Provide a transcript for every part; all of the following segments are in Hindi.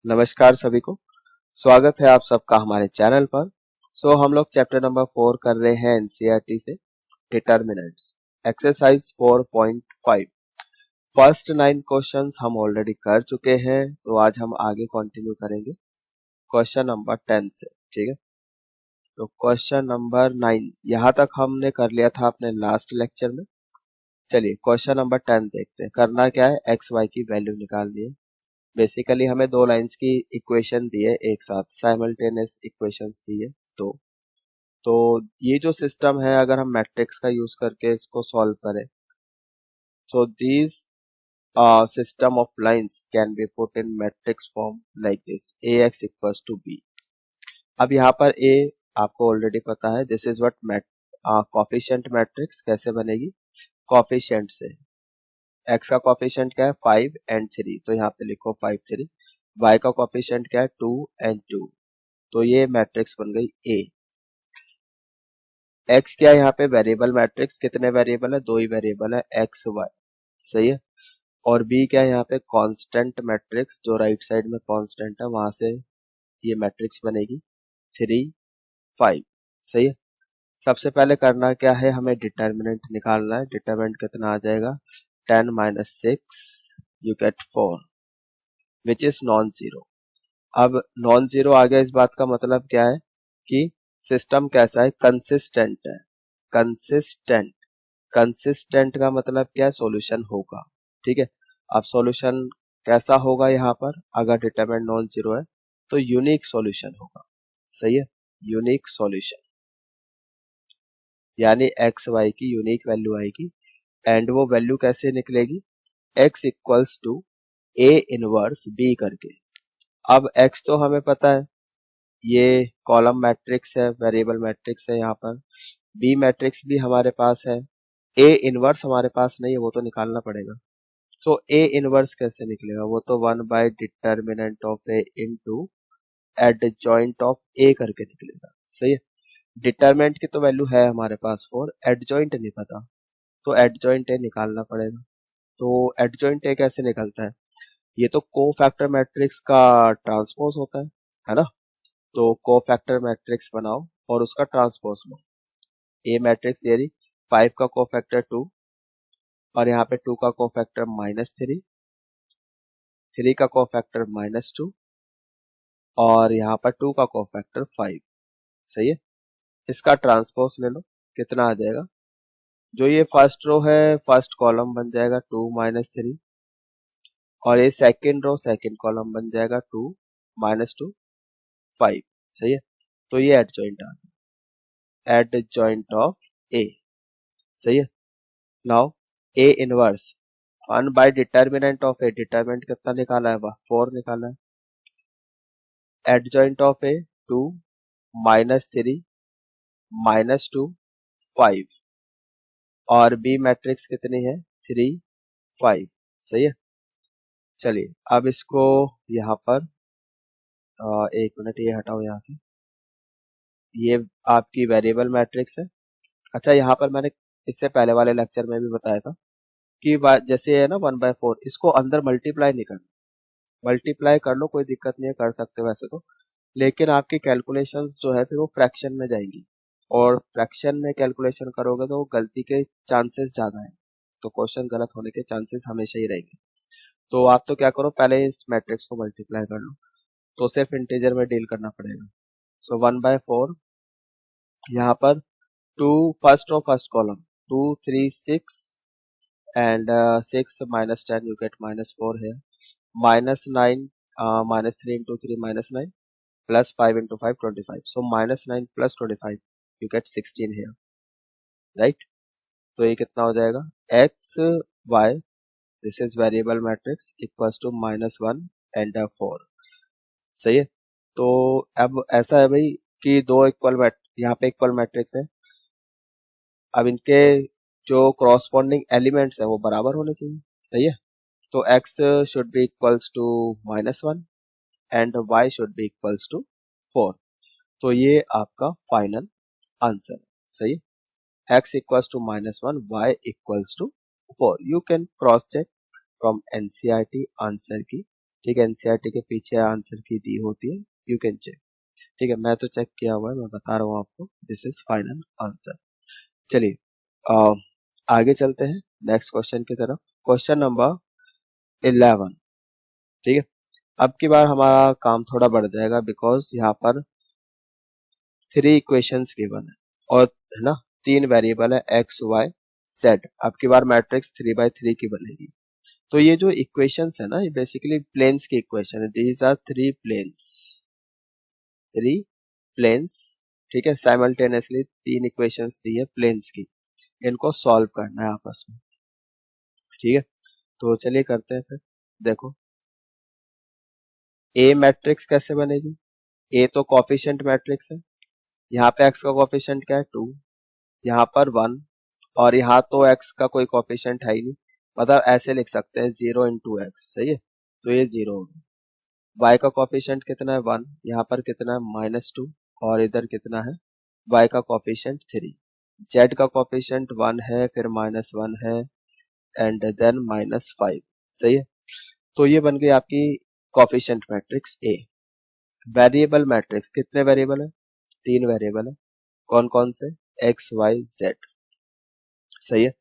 नमस्कार सभी को। स्वागत है आप सबका हमारे चैनल पर। हम लोग चैप्टर नंबर 4 कर रहे हैं एनसीईआरटी से डिटर्मिनेंट्स एक्सरसाइज 4.5। फर्स्ट 9 क्वेश्चंस हम ऑलरेडी कर चुके हैं, तो आज हम आगे कंटिन्यू करेंगे क्वेश्चन नंबर 10 से। ठीक है, तो क्वेश्चन नंबर 9 यहाँ तक हमने कर लिया था अपने लास्ट लेक्चर में। चलिए क्वेश्चन नंबर 10 देखते हैं। करना क्या है, एक्स वाई की वैल्यू निकालनी है। बेसिकली हमें दो लाइंस की इक्वेशन दी है, एक साथ साइमल्टेनियस इक्वेशंस दी है। तो ये जो सिस्टम है, अगर हम मैट्रिक्स का यूज करके इसको सॉल्व करें, so these system of lines can be put in matrix form like this, ax equals to b। अब यहाँ पर a आपको ऑलरेडी पता है, this is what coefficient matrix कैसे बनेगी, कोफिशिएंट से। x का कोफिशिएंट क्या है, 5 एंड 3, तो यहाँ पे लिखो 5 3। y का कोफिशिएंट क्या है, 2 एंड 2, तो ये मैट्रिक्स बन गई A। x क्या है, यहाँ पे वेरिएबल मैट्रिक्स, कितने वेरिएबल है, दो ही वेरिएबल है, x y। सही है। और B क्या है, यहाँ पे कांस्टेंट मैट्रिक्स, जो राइट साइड में कांस्टेंट है वहां से ये मैट्रिक्स बनेगी 3 5। सही है। सबसे पहले करना क्या है, हमें डिटर्मिनेंट निकालना है। डिटर्मिनेंट कितना आ जाएगा, 10 - 6 you get 4 which is non zero. अब नॉन जीरो आ गया, इस बात का मतलब क्या है कि सिस्टम कैसा है, कंसिस्टेंट है। कंसिस्टेंट, कंसिस्टेंट का मतलब क्या है, सॉल्यूशन होगा। ठीक है। अब सॉल्यूशन कैसा होगा, यहाँ पर अगर डिटरमिनेंट नॉन जीरो है तो यूनिक सॉल्यूशन होगा। सही है, यूनिक सॉल्यूशन, यानी एक्स वाई की यूनिक वैल्यू आएगी। एंड वो वैल्यू कैसे निकलेगी, x equals to a inverse b करके। अब x तो हमें पता है, ये कॉलम मैट्रिक्स है, वेरिएबल मैट्रिक्स है। यहाँ पर बी मैट्रिक्स भी हमारे पास है, ए इनवर्स हमारे पास नहीं है, वो तो निकालना पड़ेगा। सो ए इनवर्स कैसे निकलेगा, वो तो one by determinant of A into adjoint of A करके निकलेगा। सही है। डिटर्मिनेंट की तो वैल्यू है हमारे पास 4, एडजॉइंट नहीं पता, तो एडजॉइंट ए निकालना पड़ेगा। तो एडजॉइंट ए कैसे निकलता है, ये तो कोफैक्टर मैट्रिक्स का ट्रांसपोज होता है ना। तो कोफैक्टर मैट्रिक्स बनाओ और उसका ट्रांसपोज लो। ए मैट्रिक्स यानी 5 का कोफैक्टर 2, और यहाँ पे 2 का कोफैक्टर -3, 3 का कोफैक्टर -2, और यहाँ पर 2 का कोफैक्टर 5। सही है। इसका ट्रांसपोज ले लो, कितना आ जाएगा, जो ये फर्स्ट रो है फर्स्ट कॉलम बन जाएगा 2 - 3, और ये सेकेंड रो सेकेंड कॉलम बन जाएगा 2 -2 5। सही है। तो ये एडजॉइंट आ गया, एडजॉइंट ऑफ ए। सही है। Now A inverse one by determinant of A, determinant कितना निकाला है, 4 निकाला है। एडजॉइंट ऑफ ए 2 -3 -2 5, और बी मैट्रिक्स कितनी है, 3 5। सही है। चलिए अब इसको यहाँ पर एक मिनट, ये हटाओ यहाँ से, ये आपकी वेरिएबल मैट्रिक्स है। अच्छा, यहाँ पर मैंने इससे पहले वाले लेक्चर में भी बताया था कि जैसे है ना 1/4, इसको अंदर मल्टीप्लाई नहीं करना। मल्टीप्लाई कर लो, कोई दिक्कत नहीं है, कर सकते हो वैसे तो, लेकिन आपकी कैलकुलेशंस जो है फिर वो फ्रैक्शन में जाएंगी, और फ्रैक्शन में कैलकुलेशन करोगे तो गलती के चांसेस ज्यादा है, तो क्वेश्चन गलत होने के चांसेस हमेशा ही रहेंगे। तो आप तो क्या करो, पहले इस मैट्रिक्स को मल्टीप्लाई कर लो, तो सिर्फ इंटीजर में डील करना पड़ेगा। सो 1/4, यहाँ पर 2 first row first column 2 3 6, and 6 -10 you get -4 है, -9 -3 into 3 -9, +5 into 5 25, so -9 + 25 you get 16 here, right? तो ये कितना हो जाएगा, x y, this is variable matrix, equals to -1 and 4। सही है। तो अब ऐसा है भाई कि दो इक्वल यहाँ पे इक्वल मैट्रिक्स है, अब इनके जो क्रॉसपोंडिंग एलिमेंट्स है वो बराबर होने चाहिए। सही है। तो x should be equals to -1 and y should be equals to 4। तो ये आपका फाइनल आंसर है। सही है। x equals to -1, y equals to 4। You can cross check from NCERT answer key. ठीक है, एनसीईआरटी के पीछे आंसर की दी होती है, यू कैन चेक। ठीक है, मैं तो चेक किया हुआ है, मैं बता रहा हूँ आपको, दिस इज फाइनल आंसर। चलिए आगे चलते हैं नेक्स्ट क्वेश्चन की तरफ। Question number 11। ठीक है, अब की बार हमारा काम थोड़ा बढ़ जाएगा, बिकॉज यहाँ पर 3 इक्वेशंस गिवन है और है ना 3 वेरिएबल है एक्स वाई जेड। अब की बार मैट्रिक्स 3x3 की बनेगी। तो ये जो इक्वेशंस है ना, ये बेसिकली प्लेन्स की इक्वेशन है। These are 3 planes. ठीक है, साइमल्टेनियसली 3 इक्वेशंस दी है प्लेन्स की, इनको सॉल्व करना है आपस में। ठीक है, तो चलिए करते हैं फिर। देखो ए मैट्रिक्स कैसे बनेगी। ए तो कोफिशिएंट मैट्रिक्स है, यहाँ पे एक्स का कोफिशिएंट क्या है 2, यहाँ पर 1, और यहाँ तो एक्स का कोई कोफिशिएंट है ही नहीं, मतलब ऐसे लिख सकते हैं 0 इंटू एक्स। सही है, तो ये 0 होगा। y का कोफिशिएंट कितना है 1, यहाँ पर कितना है -2, और इधर कितना है y का कोफिशिएंट 3। z का कोफिशिएंट 1 है, फिर -1 है, एंड देन -5। सही है, तो ये बन गई आपकी coefficient matrix A. Variable matrix कितने वेरिएबल है, 3 वेरिएबल है। कौन कौन से, एक्स वाई जेड। सही है,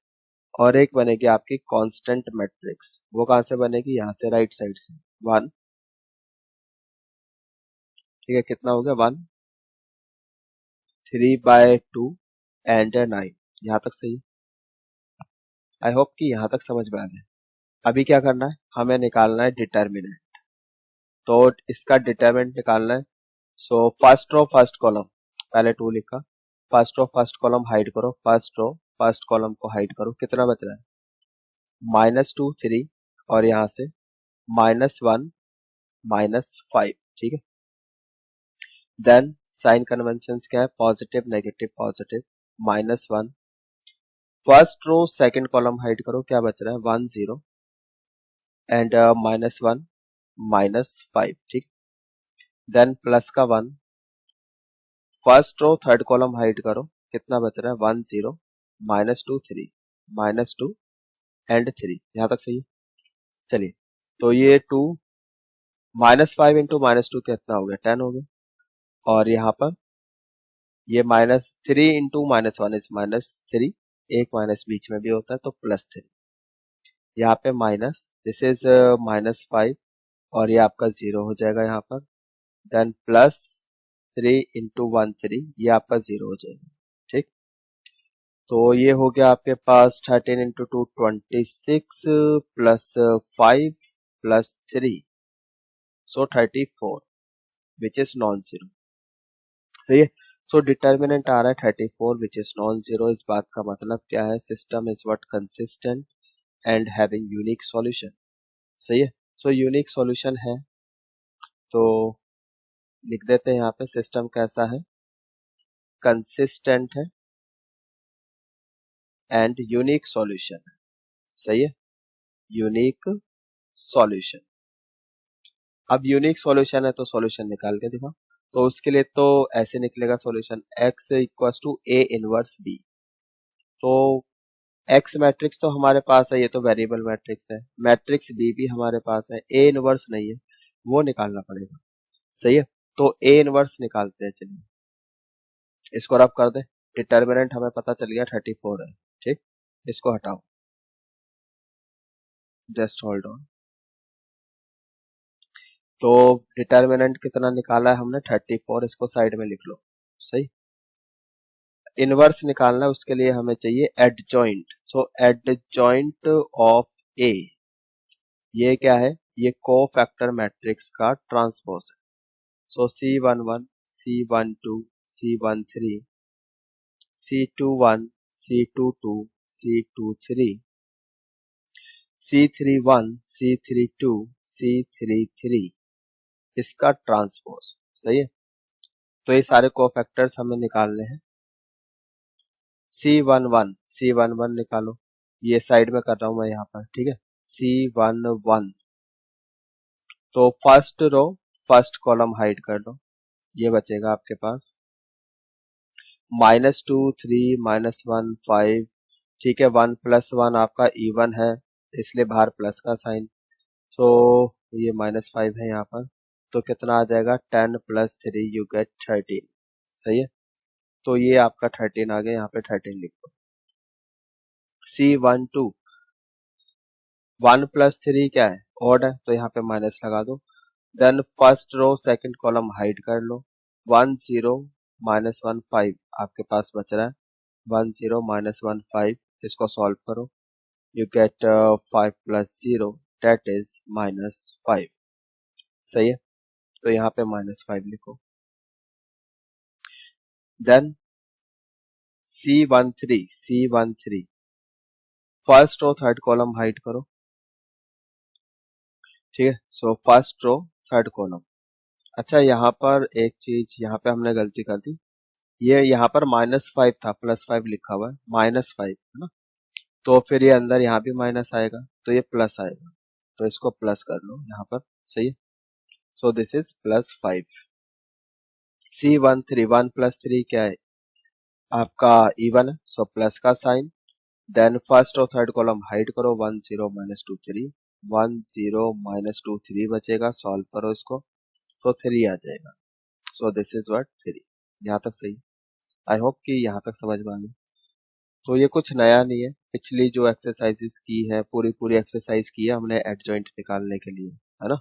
और एक बनेगी आपकी कांस्टेंट मैट्रिक्स, वो कहां से बनेगी, यहाँ से राइट साइड से 1। ठीक है, कितना हो गया 1, 3/2 एंड 9। यहाँ तक सही। आई होप कि यहाँ तक समझ में आ गया। अभी क्या करना है, हमें निकालना है डिटर्मिनेंट। तो इसका डिटर्मिनेंट निकालना है। So first row first column, पहले 2 लिखा, first row first column hide करो, फर्स्ट रो फर्स्ट कॉलम को हाइड करो। कितना बच रहा है -2 3, और यहाँ से -1 -5। ठीक है, देन साइन कन्वेंशन क्या है, positive negative positive, -1। First row second column hide करो, क्या बच रहा है 1 0, एंड -1 -5। ठीक, देन प्लस का 1। First row third column hide करो, कितना बच रहा है 1 0, -2 3, -2 एंड 3। यहाँ तक सही है। चलिए, तो ये 2 -5 इंटू -2 कितना हो गया 10 हो गया, और यहाँ पर ये -3 इंटू -1 इज -3, एक माइनस बीच में भी होता है तो +3। यहाँ पे माइनस, दिस इज -5, और ये आपका 0 हो जाएगा यहाँ पर, देन +3 इंटू 1 3, ये आपका 0 हो जाएगा। ठीक, तो ये हो गया आपके पास 13 into 2 26, +5 +3, so 34, which is non zero. सही है, सो डिटर्मिनेंट आ रहा है 34 विच इज नॉन जीरो। इस बात का मतलब क्या है, system is what consistent and having unique solution. सही है, सो यूनिक सॉल्यूशन है, तो लिख देते हैं यहाँ पे सिस्टम कैसा है, कंसिस्टेंट है एंड यूनिक सॉल्यूशन है। सही है, यूनिक सॉल्यूशन। अब यूनिक सॉल्यूशन है तो सॉल्यूशन निकाल के दिखाओ। तो उसके लिए तो ऐसे निकलेगा solution, x equals to a inverse b। तो x मैट्रिक्स तो हमारे पास है, ये तो वेरिएबल मैट्रिक्स है। मैट्रिक्स b भी हमारे पास है, a इनवर्स नहीं है, वो निकालना पड़ेगा। सही है, तो a इनवर्स निकालते हैं। चलिए इसको रब कर दे, डिटर्मिनेंट हमें पता चल गया 34 है। ठीक, इसको हटाओ, जस्ट होल्ड ऑन। तो डिटर्मिनेंट कितना निकाला है हमने 34, इसको साइड में लिख लो। सही, इनवर्स निकालना है, उसके लिए हमें चाहिए adjoint. So adjoint of A, ये क्या है, ये कोफैक्टर मैट्रिक्स का ट्रांसपोज है। सो C11 C12 C13 C21 C22 C23 C31 C32 C33, इसका ट्रांसपोज। सही है, तो ये सारे कोफैक्टर्स हमें निकालने हैं। C11 निकालो, ये साइड में कर रहा हूं मैं यहाँ पर। ठीक है, C11, तो first row first column hide कर दो, ये बचेगा आपके पास -2 3 -1 5। ठीक है, 1 + 1 आपका इवन है, इसलिए बाहर प्लस का साइन। सो ये -5 है यहाँ पर, तो कितना आ जाएगा 10 + 3 यू गेट 13। सही है, तो ये आपका 13 आ गया, यहाँ पे 13 लिखो। C12 1 + 3 क्या है, ऑड है, तो यहाँ पे माइनस लगा दो। Then first row second column hide कर लो। 1 0 -1 5 आपके पास बच रहा है। 1 0 -1 5, इसको सॉल्व करो, यू गेट 5 + 0 दैट इज -5। सही है, तो यहाँ पे -5 लिखो। Then C13 first row third column hide करो। ठीक है, so first row third column. अच्छा, यहाँ पर एक चीज, यहाँ पे हमने गलती कर दी, ये यहाँ पर -5 था, +5 लिखा हुआ है, -5 है ना, तो फिर ये अंदर यहाँ भी माइनस आएगा, तो ये प्लस आएगा, तो इसको प्लस कर लो यहाँ पर। सही है, सो दिस इज +5। C13 1 + 3 क्या है, आपका इवन है, सो प्लस का साइन। देन फर्स्ट और थर्ड कॉलम हाइड करो। 1 0 -2 3, 1 0 -2 3 बचेगा, सॉल्व करो इसको, तो 3 आ जाएगा। सो दिस इज व्हाट 3। यहाँ तक सही, आई होप कि यहाँ तक समझ में आ गया। तो ये कुछ नया नहीं है, पिछली जो एक्सरसाइजेस की है पूरी पूरी एक्सरसाइज की है हमने एडजॉइंट निकालने के लिए, है ना।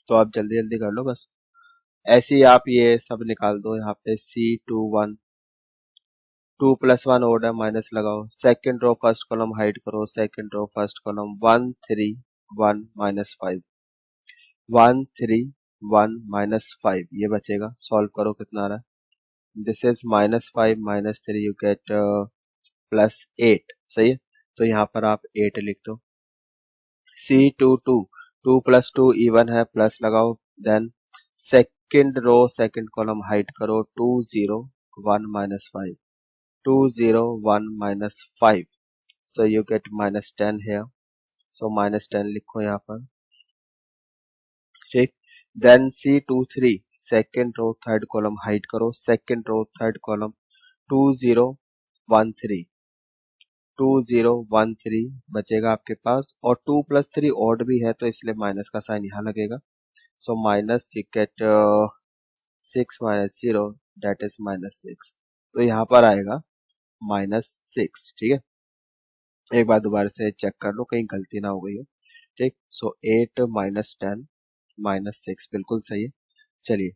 तो आप जल्दी जल्दी कर लो बस, ऐसे ही आप ये सब निकाल दो। यहाँ पे C21 2 + 1 ऑड है, माइनस लगाओ। Second row first column hide करो, सेकंड रो फर्स्ट कॉलम 1 3 1 -5, 1 3 1 -5 ये बचेगा, सॉल्व करो, कितना आ रहा है, दिस इज -5 -3 यू गेट +8। सही है, तो यहाँ पर आप 8 लिख दो। C22 2 + 2 इवन है, प्लस लगाओ। Then second row second column hide करो। 2 0 1 -5, 2 0 1 -5, so you get -10 here, so -10 लिखो यहाँ पर। ठीक, then C23 second row third column hide करो, सेकंड रो थर्ड कॉलम 2 0 1 3, 2 0 1 3 बचेगा आपके पास, और 2 + 3 ऑड भी है, तो इसलिए माइनस का साइन यहाँ लगेगा, so minus you get 6 - 0 that is -6, तो यहाँ पर आएगा -6। ठीक है, एक बार दोबारा से चेक कर लो कहीं गलती ना हो गई हो। ठीक, सो 8 -10 -6 बिल्कुल सही है। चलिए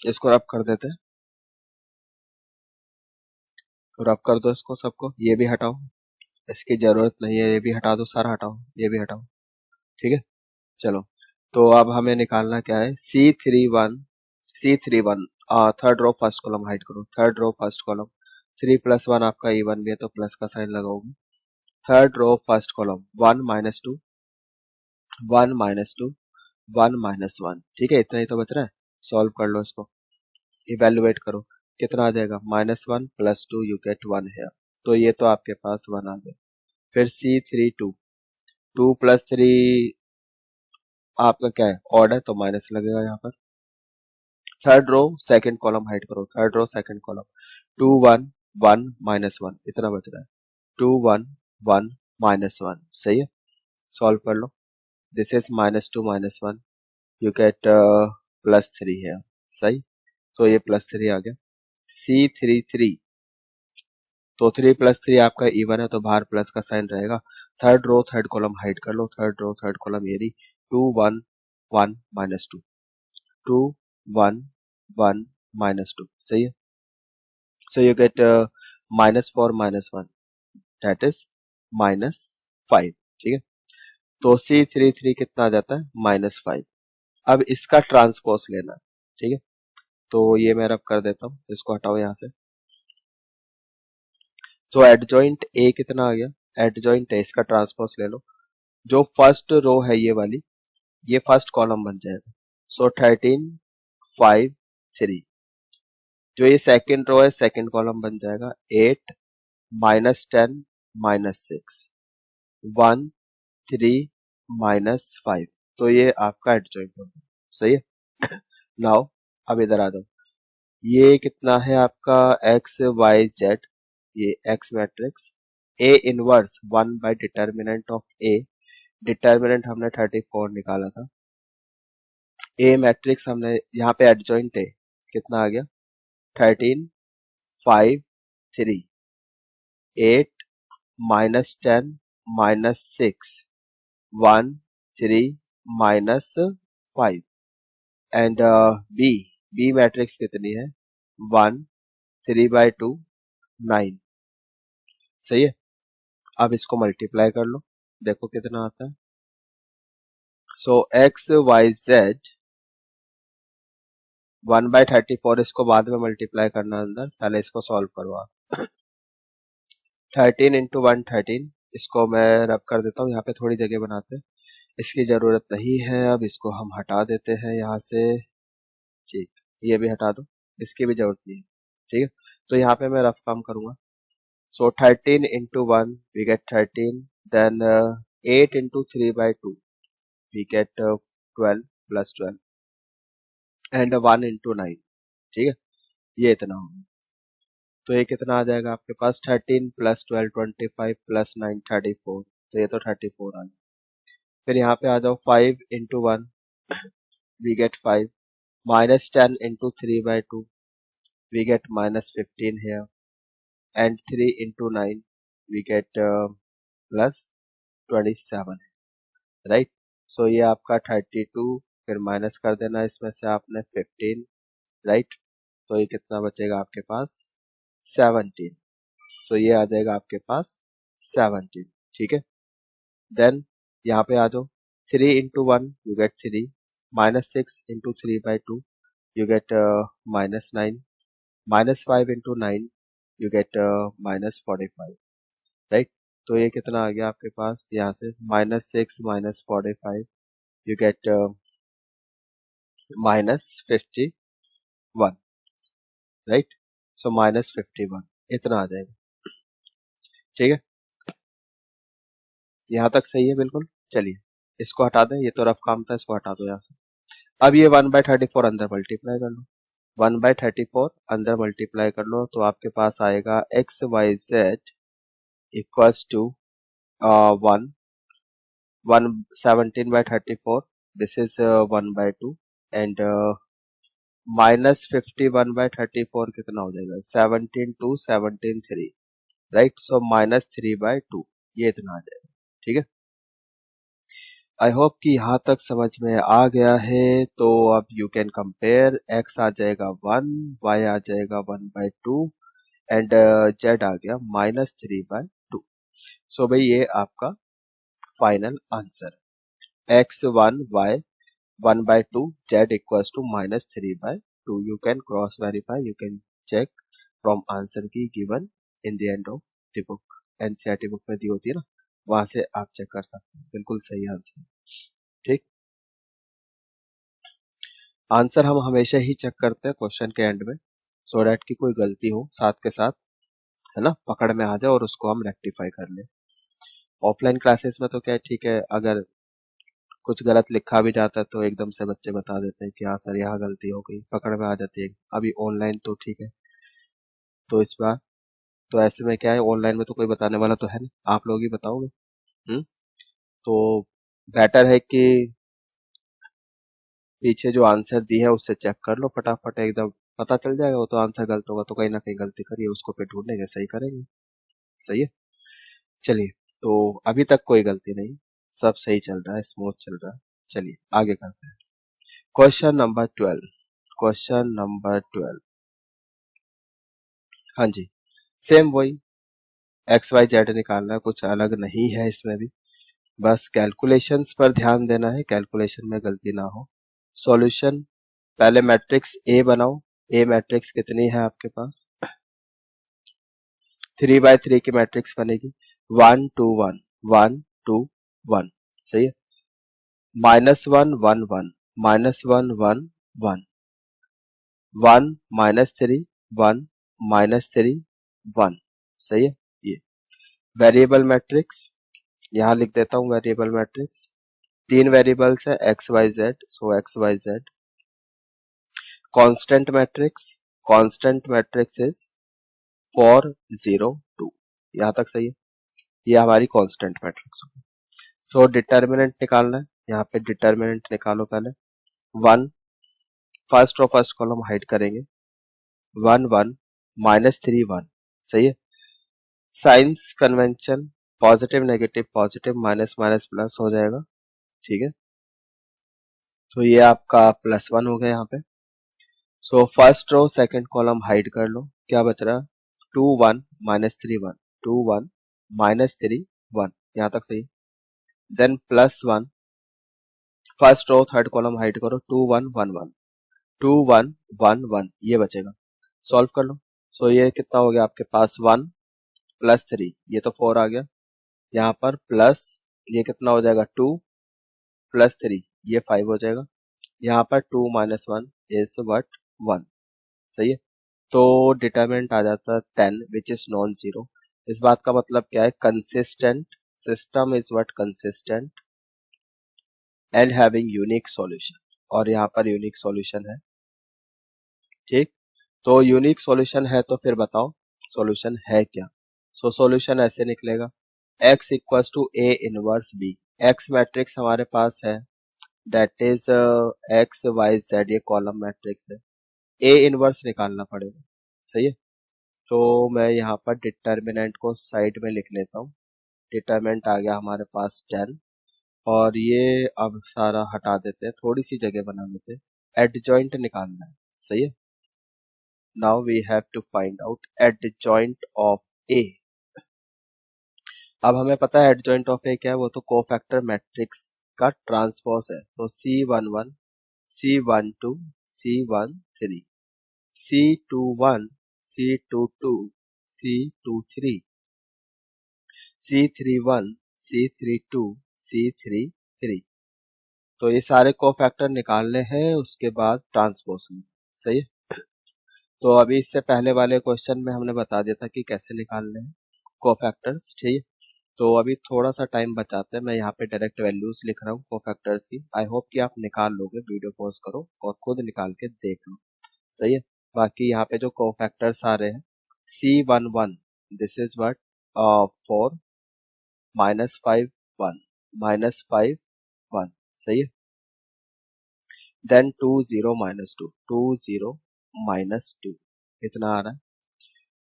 इसको रब कर देते हैं, तो रब कर दो इसको सबको, ये भी हटाओ, इसकी जरूरत नहीं है, ये भी हटा दो, सारा हटाओ, ये भी हटाओ। ठीक है, चलो, तो अब हमें निकालना क्या है, C31 third row first column hide करो, थर्ड रो फर्स्ट कॉलम 3 + 1 आपका इवन भी है, तो प्लस का साइन लगाओगे। थर्ड रो फर्स्ट कॉलम 1 -2 1 -2 1 -1, ठीक है, इतना ही तो बच रहा है, सॉल्व कर लो इसको, इवेलुएट करो, कितना आ जाएगा, -1 + 2 यू गेट 1 है, तो ये तो आपके पास 1 आ गया। फिर C32 2 + 3 आपका क्या है, ऑड है, तो माइनस लगेगा यहाँ पर। Third row second column hide करो, थर्ड रो सेकंड कॉलम 2 1 1 -1 इतना बच रहा है, 2 1 1 -1। सही है, सॉल्व कर लो, दिस इज -2 -1 यू गेट +3 है। सही, तो ये +3 आ गया। C33 तो 3 + 3 आपका इवन है, तो बाहर प्लस का साइन रहेगा। Third row third column hide कर लो, थर्ड रो थर्ड कॉलम ये रही, 2 1 1 -2 2 1 1 -2। सही है, so you get -4 -1 that is -5। ठीक है, तो C33 कितना आ जाता है, -5। अब इसका ट्रांसपोज लेना है। ठीक है, तो ये मैं रब कर देता हूँ, इसको हटाओ यहाँ से। सो एडजॉइंट ए कितना आ गया, एडजॉइंट ए इसका ट्रांसपोज ले लो, जो फर्स्ट रो है ये वाली, ये फर्स्ट कॉलम बन जाएगा, सो 13 5 3। जो ये सेकंड रो है सेकंड कॉलम बन जाएगा, 8 -10 -6 1 3 -5, तो ये आपका एडजॉइंट होगा। सही है, नाउ अब इधर आ जाओ, ये कितना है आपका एक्स वाई जेड, ये x matrix, A inverse 1 by determinant of A determinant हमने 34 निकाला था। ए मैट्रिक्स हमने यहाँ पे एडजॉइंट है, कितना आ गया 13 5 3 8 -10 -6 1 3 -5 एंड बी मैट्रिक्स कितनी है 1 3/2 9। सही है। अब इसको मल्टीप्लाई कर लो, देखो कितना आता है। सो एक्स वाई जेड 1/34, इसको बाद में मल्टीप्लाई करना अंदर, पहले इसको सॉल्व करवा। 13 इंटू 1 13, इसको मैं रब कर देता हूँ, यहाँ पे थोड़ी जगह बनाते हैं, इसकी जरूरत नहीं है। अब इसको हम हटा देते हैं यहाँ से, ठीक, ये भी हटा दो, इसकी भी जरूरत नहीं है। ठीक है, तो यहाँ पे मैं रफ काम करूंगा। So 13 into 1 we get 13, then 8 into 3/2 we get 12 plus 12 and 1 into 9। ठीक है, ये इतना होगा। तो ये कितना आ जाएगा आपके पास 13 प्लस 12 25 प्लस 9 34, तो ये तो 34 आ गया। फिर यहाँ पे आ जाओ 5 into 1 we get 5 -10 into 3/2 we get -15 here and 3 into 9 we get plus 27, right. So ये आपका 32, फिर माइनस कर देना इसमें से आपने 15, राइट। तो ये कितना बचेगा आपके पास 17, तो ये आ जाएगा आपके पास 17। ठीक है, देन यहाँ पे आ जाओ 3 into 1 you get 3 -6 into 3/2 you get -9 -5 into 9 you get -45, right. तो ये कितना आ गया आपके पास यहाँ से -6 -45 यू गेट -51, राइट। सो -51 इतना आ जाएगा। ठीक है, यहाँ तक सही है बिल्कुल। चलिए इसको हटा दें, ये तो रफ काम था, इसको हटा दो यहाँ से। अब ये 1/34 अंदर मल्टीप्लाई कर लो, 1/34 अंदर मल्टीप्लाई कर लो, तो आपके पास आएगा x Y z equals to 17/34, this is 1/2 and -51/34 कितना हो जाएगा 17 2 17 3, राइट। सो -3/2, ये इतना आ जाएगा। ठीक है, आई होप कि यहाँ तक समझ में आ गया है। तो अब यू कैन कंपेयर, x आ जाएगा 1, y आ जाएगा 1/2 एंड z आ गया -3/2। सो भाई ये आपका final answer x1 y 1/2 z equals to -3/2। You can cross verify, you can check from answer की given in the end of the book। NCERT book में दी होती है ना, वहां से आप चेक कर सकते हैं, बिल्कुल सही आंसर। ठीक, आंसर हम हमेशा ही चेक करते हैं क्वेश्चन के एंड में, सो डैट की कोई गलती हो साथ के साथ, है ना, पकड़ में आ जाए और उसको हम रेक्टिफाई कर लें। ऑफलाइन क्लासेस में तो क्या है, ठीक है, अगर कुछ गलत लिखा भी जाता है तो एकदम से बच्चे बता देते हैं कि हाँ सर यहाँ गलती हो गई, पकड़ में आ जाती है। अभी ऑनलाइन तो ठीक है, तो इस बार तो ऐसे में क्या है, ऑनलाइन में तो कोई बताने वाला तो है नहीं, आप लोग ही बताओगे। तो बेटर है कि पीछे जो आंसर दी है उससे चेक कर लो फटाफट, एकदम पता चल जाएगा। वो तो आंसर गलत होगा तो कहीं ना कहीं गलती करिए, उसको फिर ढूंढेंगे, सही करेंगे। सही है, चलिए, तो अभी तक कोई गलती नहीं, सब सही चल रहा है, स्मूथ चल रहा है। चलिए आगे करते हैं। क्वेश्चन नंबर 12, क्वेश्चन नंबर 12, हाँ जी, सेम वही एक्स वाई जेड निकालना है, कुछ अलग नहीं है इसमें भी, बस कैलकुलेशंस पर ध्यान देना है, कैलकुलेशन में गलती ना हो। सॉल्यूशन, पहले मैट्रिक्स ए बनाओ। ए मैट्रिक्स कितनी है आपके पास 3/3 की मैट्रिक्स बनेगी, 1 2 1 1 2 1, सही है। -1 1 1 -1 1 1 1 -3 1 -3 1, सही है। ये वेरिएबल मैट्रिक्स, यहाँ लिख देता हूँ वेरिएबल मैट्रिक्स, 3 वेरिएबल्स है x Y z, so x Y z. Constant matrix, constant matrix is 4 0 2, यहाँ तक सही है, ये हमारी कांस्टेंट मैट्रिक्स होगी। सो डिटर्मिनेंट निकालना है, यहाँ पे डिटर्मिनेंट निकालो पहले। 1 first row first column hide करेंगे, 1 1 -3 1। सही है। Signs convention positive negative positive minus minus plus हो जाएगा। ठीक है, तो ये आपका +1 हो गया यहाँ पे। So first row second column hide कर लो, क्या बच रहा है 2 1 -3 1, 2 1 -3 1, यहाँ तक सही। Then +1 first row third column hide करो, 2 1 1 1, 2 1 1 1, ये बचेगा। सॉल्व कर लो। सो ये कितना हो गया आपके पास 1 +3, ये तो 4 आ गया। यहाँ पर प्लस ये कितना हो जाएगा 2 +3, ये 5 हो जाएगा। यहाँ पर 2 - 1 इज व्हाट 1। सही है। तो डिटरमिनेंट आ जाता है 10 विच इज नॉन जीरो। इस बात का मतलब क्या है, consistent system is what consistent and having unique solution, और यहाँ पर यूनिक सॉल्यूशन है। ठीक, तो यूनिक सॉल्यूशन है तो फिर बताओ सॉल्यूशन है क्या। सो सॉल्यूशन ऐसे निकलेगा, x equals to a inverse b। x matrix हमारे पास है, that is x y z, ये कॉलम मैट्रिक्स है। a इनवर्स निकालना पड़ेगा। सही है। तो मैं यहाँ पर डिटर्मिनेंट को साइड में लिख लेता हूँ। डिटर्मिनेंट आ गया हमारे पास 10, और ये अब सारा हटा देते हैं, थोड़ी सी जगह बना लेते हैं। एडजॉइंट निकालना है। सही है। Now we have to find out adjoint of A. अब हमें पता है एडजॉइंट ऑफ ए क्या है, वो तो कोफैक्टर मैट्रिक्स का ट्रांसपोज है। तो C11 C12 C13 C21 C22 C23 C31 C32 C33। तो ये सारे कोफैक्टर निकालने हैं, उसके बाद ट्रांसपोज में। सही है। तो अभी इससे पहले वाले क्वेश्चन में हमने बता दिया था कि कैसे निकालने हैं कोफैक्टर्स। ठीक है, तो अभी थोड़ा सा टाइम बचाते हैं, मैं यहाँ पे डायरेक्ट वैल्यूज लिख रहा हूँ कोफैक्टर्स की। आई होप कि आप निकाल लोगे, वीडियो पॉज करो और खुद निकाल के देख लो। सही है। बाकी यहाँ पे जो कोफैक्टर्स आ रहे हैं, C11 दिस इज व्हाट 4 -5 1 -5 1। सही है। देन 2 0 -2 2 0 -2, इतना आ रहा है।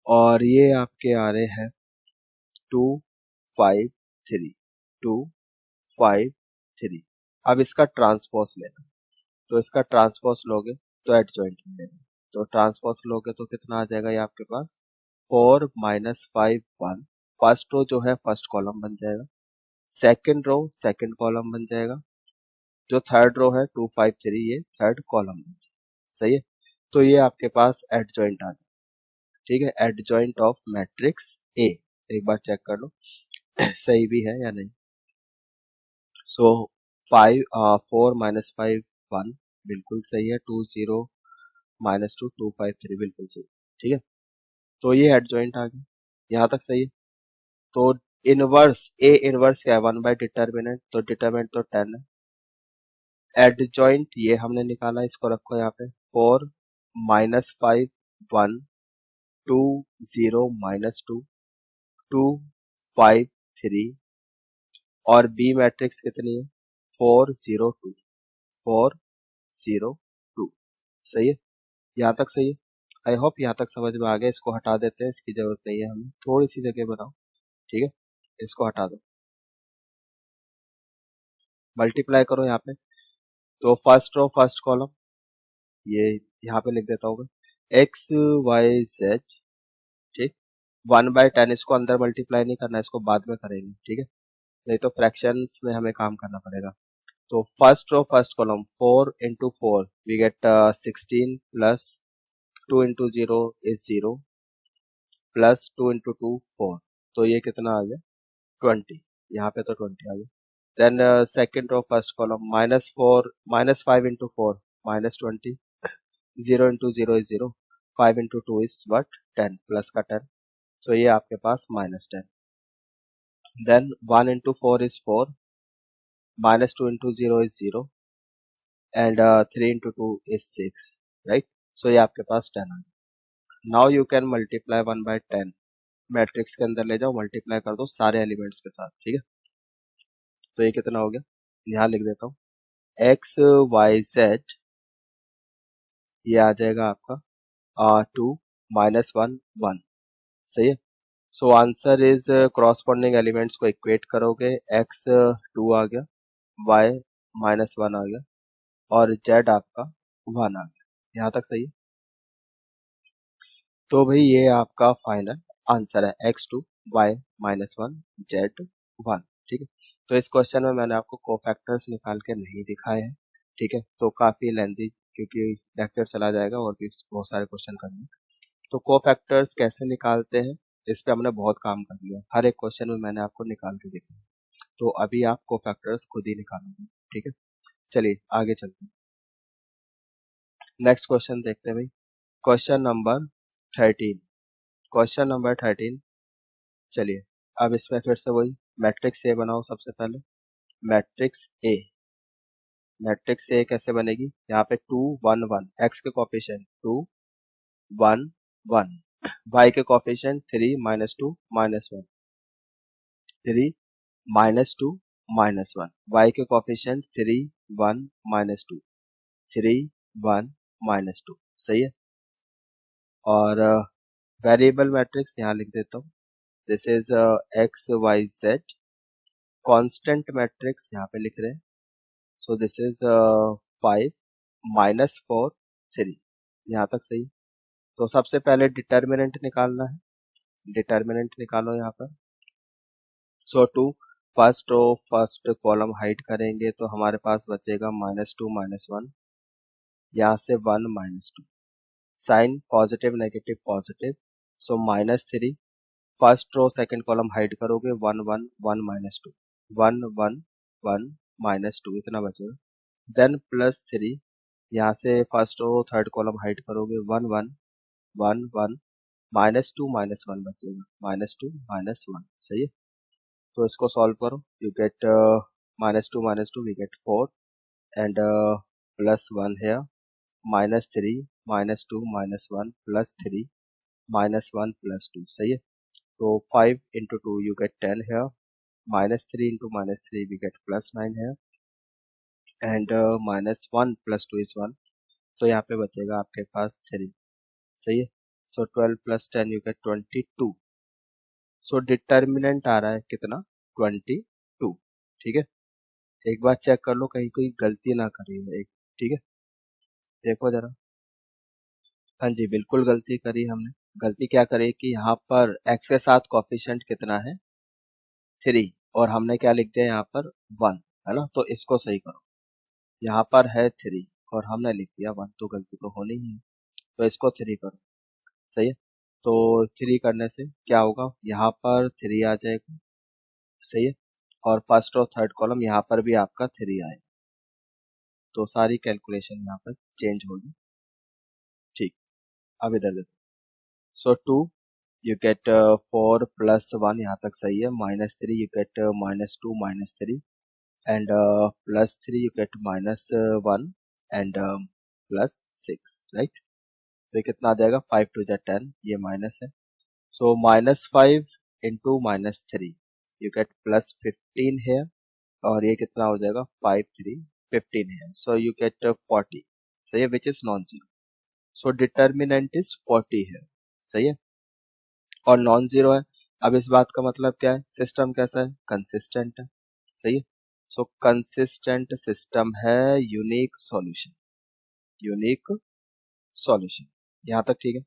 और ये आपके आ रहे हैं 2 5 3 2 5 3। अब इसका ट्रांसपोज लेना, तो इसका ट्रांसपोज लोगे तो एडजॉइंट मिलेगा। तो ट्रांसपोज लोगे तो कितना आ जाएगा ये आपके पास 4 -5 1। फर्स्ट रो जो है फर्स्ट कॉलम बन जाएगा, सेकंड रो सेकंड कॉलम बन जाएगा, जो थर्ड रो है 2 5 3, ये थर्ड कॉलम बन जाएगा। सही है। तो ये आपके पास एडजॉइंट आ गया। ठीक है, एडजॉइंट ऑफ मैट्रिक्स ए। एक बार चेक कर लो सही भी है या नहीं। सो 4 -5 1 बिल्कुल सही है, 2 0 -2 2 5 3 बिल्कुल सही। ठीक है, तो ये एडजॉइंट आ गया, यहाँ तक सही है। तो इनवर्स ए इनवर्स क्या है 1 बाय डिटर्मिनेंट, तो डिटर्मिनेंट तो 10 है। एडजॉइंट ये हमने निकाला, इसको रखो यहाँ पे 4 -5 1 2 0 -2 2 5 3, और बी मैट्रिक्स कितनी है 4 0 2 4 0 2। सही है, यहाँ तक सही है। आई होप यहाँ तक समझ में आ गया। इसको हटा देते हैं, इसकी जरूरत नहीं है हमें, थोड़ी सी जगह बनाओ। ठीक है, इसको हटा दो, मल्टीप्लाई करो यहाँ पे। तो फर्स्ट रो फर्स्ट कॉलम ये यहाँ पे लिख देता हूँ एक्स वाई जेड। ठीक, 1/10, इसको अंदर मल्टीप्लाई नहीं करना, इसको बाद में करेंगे। ठीक है, नहीं तो फ्रैक्शंस में हमें काम करना पड़ेगा। तो first row first column 4 into 4 we get 16 plus 2 into 0 is 0 plus 2 into 2 4, तो ये कितना आ गया 20। यहाँ पे तो 20 आ गया। Then second row first column -5 into 4 -20, 0 into 0 is 0, 5 into 2 is what 10, plus का 10, सो ये आपके पास -10। Then 1 into 4 is 4, -2 into 0 is 0, and 3 into 2 is 6, right. So ये आपके पास 10 आ गया। Now you can multiply 1/10, matrix के अंदर ले जाओ, मल्टीप्लाई कर दो सारे एलिमेंट्स के साथ। ठीक है, तो ये कितना हो गया, यहाँ लिख देता हूँ एक्स वाई जेड, ये आ जाएगा आपका 2 - 1 1, सही है। So answer is corresponding elements को इक्वेट करोगे, एक्स 2 आ गया, वाई -1 आ गया और जेड आपका 1 आ गया। यहाँ तक सही है। तो भाई ये आपका फाइनल आंसर है x2 y -1 z 1, ठीक है। तो इस क्वेश्चन में मैंने आपको कोफैक्टर्स निकाल के नहीं दिखाए हैं, ठीक है। तो काफी लेंथी, क्योंकि लेक्चर चला जाएगा और भी बहुत सारे क्वेश्चन करने हैं। तो कोफैक्टर्स कैसे निकालते हैं इस पे हमने बहुत काम कर लिया, हर एक क्वेश्चन में मैंने आपको निकाल के दिखाया। तो अभी आप कोफैक्टर्स खुद ही निकालोगे, ठीक है। चलिए आगे चलते हैं, नेक्स्ट क्वेश्चन देखते हैं भाई। Question number 13, question number 13। चलिए अब इसमें फिर से वही मैट्रिक्स ए बनाओ सबसे पहले। मैट्रिक्स ए, मैट्रिक्स ए कैसे बनेगी, यहाँ पे 2 1 1, एक्स के कोफिशिएंट 2 1 1, वाई के कोफिशिएंट 3 -2 -1, 3 -2 -1, वाई के कोफिशिएंट 3 1 -2, 3 1 -2, सही है। और वेरिएबल मैट्रिक्स यहाँ लिख देता हूँ, this is x Y z. Constant matrix यहाँ पे लिख रहे हैं, सो दिस इज 5 -4 3, यहाँ तक सही। तो सबसे पहले डिटर्मिनेंट निकालना है, डिटर्मिनेंट निकालो यहाँ पर। So 2 first row first column hide करेंगे तो हमारे पास बचेगा -2 -1, यहाँ से 1 -2, sign positive negative positive, so -3, first row second column hide करोगे 1 1 1 -2, 1 1 1 -2, इतना बचेगा। देन +3, यहाँ से first row third column hide करोगे 1 1 1 1, -2 -1 बचेगा, -2 -1, सही है। तो इसको सॉल्व करो, you get -2 -2 we get 4 and +1 है, -3 -2 -1 +3 -1 +2, सही है। तो 5 into 2 you get 10 here, -3 into -3 we get +9 here and -1 + 2 is 1, तो यहाँ पे बचेगा आपके पास 3, सही है। सो 12 + 10 you get 22, सो डिटर्मिनेंट आ रहा है कितना, 22, ठीक है। एक बार चेक कर लो कहीं कोई गलती ना करी है एक, ठीक है। देखो जरा, हाँ जी बिल्कुल गलती करी हमने। गलती क्या करी कि यहाँ पर x के साथ कोफिशिएंट कितना है 3, और हमने क्या लिख दिया यहाँ पर 1, है ना। तो इसको सही करो, यहाँ पर है 3 और हमने लिख दिया 1, तो गलती तो होनी ही है। तो इसको 3 करो, सही है। तो 3 करने से क्या होगा, यहाँ पर 3 आ जाएगा, सही है। और फर्स्ट और थर्ड कॉलम यहाँ पर भी आपका 3 आएगा, तो सारी कैलकुलेशन यहाँ पर चेंज होगी, ठीक। अब इधर देखो, सो 2 यू गेट 4 + 1, यहाँ तक सही है। -3 you get -2 -3 and +3 you get -1 and +6, right. तो ये कितना आ जाएगा, 5 2 10, ये माइनस है। सो -5 इंटू -3 यू गेट +15 है, और ये कितना हो जाएगा 5 3 15 है, सो यू गेट 40, सही है, विच is non zero. So determinant is 40 है, सही है, और नॉन जीरो है। अब इस बात का मतलब क्या है, सिस्टम कैसा है, कंसिस्टेंट है, सही है। सो कंसिस्टेंट सिस्टम है, यूनिक सॉल्यूशन, यूनिक सॉल्यूशन, यहाँ तक ठीक है।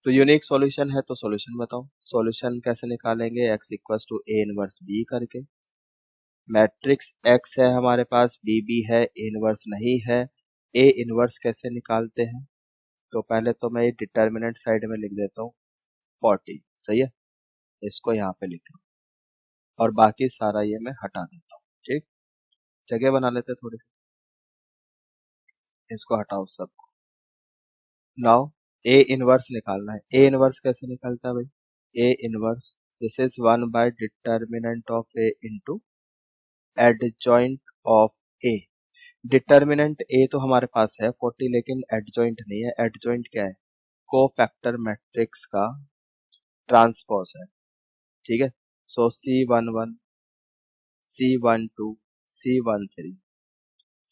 तो यूनिक सॉल्यूशन है तो सॉल्यूशन बताओ, सॉल्यूशन कैसे निकालेंगे, x = a इनवर्स b करके। मैट्रिक्स x है हमारे पास, b भी है, a इनवर्स नहीं है। a इनवर्स कैसे निकालते हैं, तो पहले तो मैं ये डिटर्मिनेंट साइड में लिख देता हूँ 40, सही है। इसको यहाँ पे लिख लो और बाकी सारा ये मैं हटा देता हूँ, ठीक। जगह बना लेते थोड़ी सी, इसको हटाओ सबको। नाउ ए इनवर्स निकालना है, ए इनवर्स कैसे निकलता है भाई, A inverse this is 1 / determinant of A into adjoint of A. Determinant A तो हमारे पास है 40, लेकिन एडजॉइंट नहीं है। एडजॉइंट क्या है, कोफैक्टर मैट्रिक्स का ट्रांसपोज है, ठीक है। सो C11 C12 C13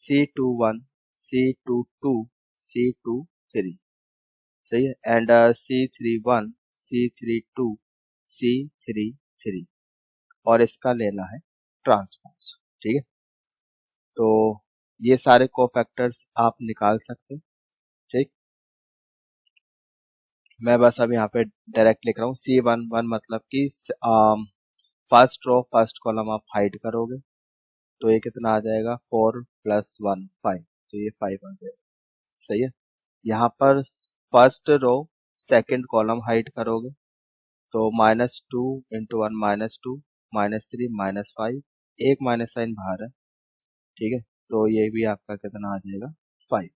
C21 C22 C23, सही है, एंड C31 C32 C33, और इसका लेना है ट्रांसपोज। ठीक है, तो ये सारे कोफैक्टर्स आप निकाल सकते हैं। ठीक, मैं बस अब यहाँ पे डायरेक्ट लिख रहा हूँ C11 मतलब कि फर्स्ट रो फर्स्ट कॉलम आप हाइड करोगे तो ये कितना आ जाएगा 4 + 1 5, तो ये 5 आ जाएगा। सही है, यहाँ पर first row second column hide करोगे तो -2 × 1 -2 -3 -5, एक माइनस साइन बाहर है। ठीक है, तो ये भी आपका कितना आ जाएगा 5।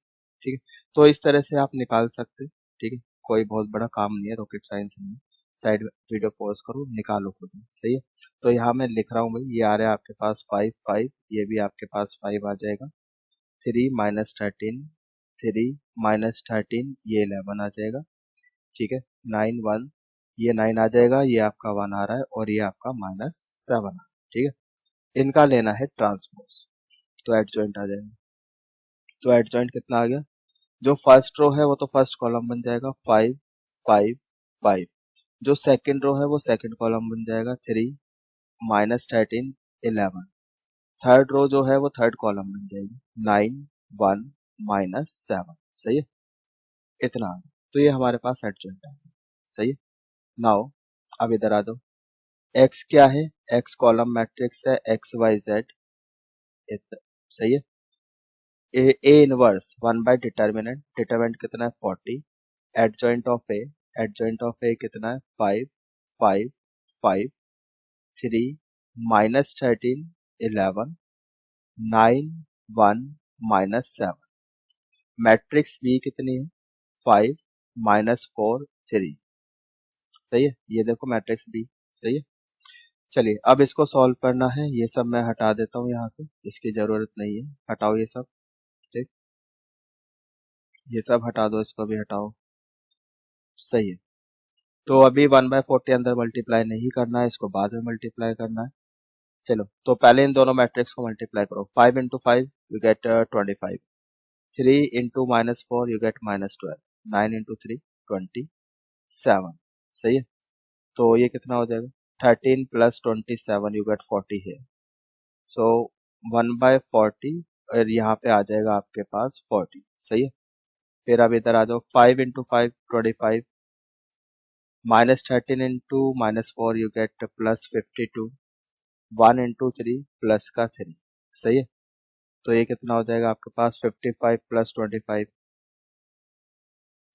ठीक है, तो इस तरह से आप निकाल सकते हैं। ठीक है, कोई बहुत बड़ा काम नहीं है, रॉकेट साइंस नहीं है। साइड में वीडियो पॉज करो, निकालो खुद में। सही है, तो यहाँ मैं लिख रहा हूँ भाई, ये आ रहा है आपके पास 5 5, ये भी आपके पास 5 आ जाएगा। 3 - 13 3 - 13 ये 11 आ जाएगा। ठीक है, 9 1 ये 9 आ जाएगा, ये आपका 1 आ रहा है, और ये आपका -7। ठीक है, इनका लेना है ट्रांसपोज, तो एडजॉइंट आ जाएगा। तो एडजॉइंट कितना आ गया, जो फर्स्ट रो है वो तो फर्स्ट कॉलम बन जाएगा 5 5 5, जो सेकंड रो है वो सेकंड कॉलम बन जाएगा 3 -13 11, थर्ड रो जो है वो थर्ड कॉलम बन जाएगी 9 1 -7। सही है, इतना आ गया। तो ये हमारे पास एडजॉइंट है। सही है, नाउ अब इधर आ दो। एक्स क्या है, एक्स कॉलम मैट्रिक्स है एक्स वाई जेड। सही है, ए इनवर्स 1/डिटर्मिनेंट, डिटर्मिनेंट कितना है 40, एडजॉइंट ऑफ ए कितना है 5 5 5 3 -13 11 9 1 -7, मैट्रिक्स बी कितनी है 5 -4 3। सही है, ये देखो मैट्रिक्स बी। सही है, चलिए अब इसको सॉल्व करना है। ये सब मैं हटा देता हूँ यहाँ से, इसकी जरूरत नहीं है, हटाओ ये सब। ठीक, ये सब हटा दो, इसको भी हटाओ। सही है, तो अभी 1/40 अंदर मल्टीप्लाई नहीं करना है, इसको बाद में मल्टीप्लाई करना है। चलो, तो पहले इन दोनों मैट्रिक्स को मल्टीप्लाई करो। 5 × 5 यू गेट 25, 3 × -4 यू गेट -12, 9 × 3 27। सही है, तो ये कितना हो जाएगा 13 + 27 यू गेट 40 है। सो 1/40, और यहाँ पे आ जाएगा आपके पास 40। सही है, फिर अब इधर आ जाओ। 5 × 5 25, -13 × -4 यू गेट +52, 1 × 3 प्लस का 3। सही है, तो ये कितना हो जाएगा आपके पास 55 + 25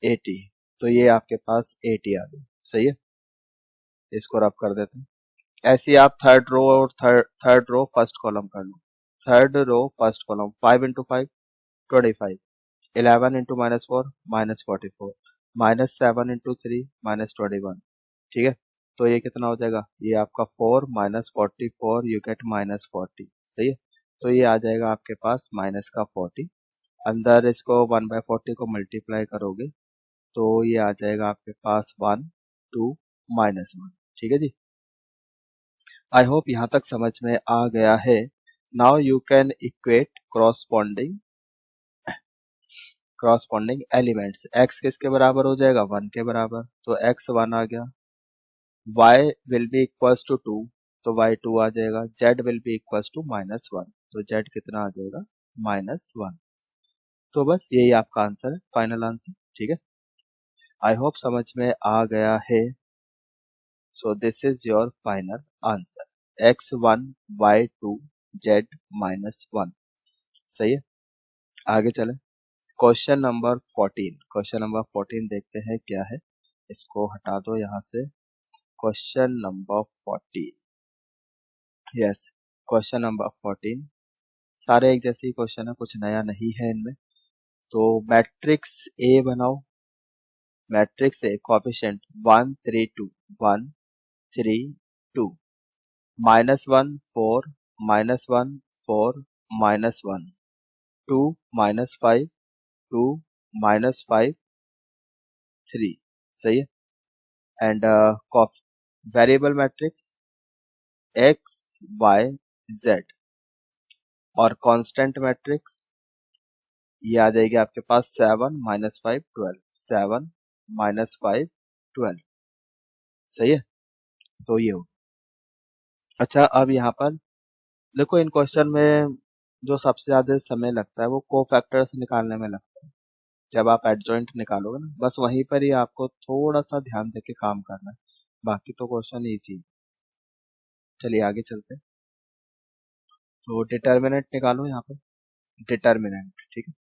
80, तो ये आपके पास 80 आ गया। सही है, इसको रब कर देते हैं। ऐसे ही आप थर्ड रो और थर्ड रो फर्स्ट कॉलम कर लो। Third row first column 5 × 5 25, 11 × -4 -44, -7 × 3 -21। ठीक है, तो ये कितना हो जाएगा, ये आपका 4 -44 यू गेट -40। सही है, तो ये आ जाएगा आपके पास माइनस का 40। अंदर इसको 1/40 को मल्टीप्लाई करोगे तो ये आ जाएगा आपके पास 1 2 -1। ठीक है जी, आई होप यहाँ तक समझ में आ गया है। Now you can equate corresponding elements. x किसके बराबर हो जाएगा 1 के बराबर, तो x 1 आ गया। y will be equals to 2, तो y 2 आ जाएगा। z will be equals to -1, तो z कितना आ जाएगा -1। तो बस यही आपका आंसर है, फाइनल आंसर। ठीक है, आई होप समझ में आ गया है। So this is your final answer, x1 y2 z -1। सही है, आगे चले। क्वेश्चन नंबर 14, क्वेश्चन नंबर 14 देखते हैं क्या है। इसको हटा दो यहाँ से। Question number 14, yes, question number 14 सारे एक जैसे ही क्वेश्चन है, कुछ नया नहीं है इनमें। तो मैट्रिक्स ए बनाओ। Matrix A coefficient 1 3 2 1 3 2, -1 4 -1 4 -1 2 -5 2 -5 3। सही है, and variable matrix x y Z। और कांस्टेंट मैट्रिक्स ये आ जाएगी आपके पास 7 - 5 12, 7 - 5 12। सही है, तो ये हो। अच्छा, अब यहाँ पर देखो, इन क्वेश्चन में जो सबसे ज्यादा समय लगता है वो कोफैक्टर्स निकालने में लगता है। जब आप एडजॉइंट निकालोगे ना, बस वहीं पर ही आपको थोड़ा सा ध्यान देके काम करना है, बाकी तो क्वेश्चन इजी है। चलिए आगे चलते हैं। तो डिटर्मिनेंट निकालो यहाँ पर, डिटर्मिनेंट, ठीक है।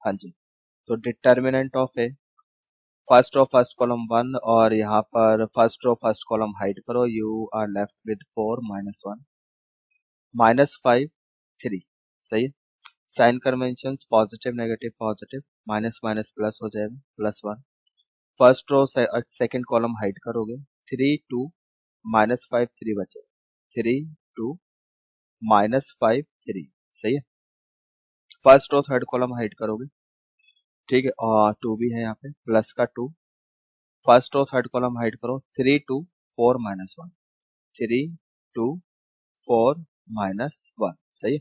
हाँ जी, तो determinant of A, first row first column 1, और यहाँ पर first row first column hide करो, यू आर लेफ्ट विद 4 -1 -5 3। सही है। Sign convention positive negative positive, minus minus plus हो जाएगा, +1। First row second column hide करोगे, 3 2 -5 3 बचे, 3 2 -5 3। सही है। First row third column hide करोगे, ठीक है, और 2 भी है यहाँ पे, प्लस का 2। First row third column hide करो, 3 2 4 -1, 3 2 4 -1। सही है।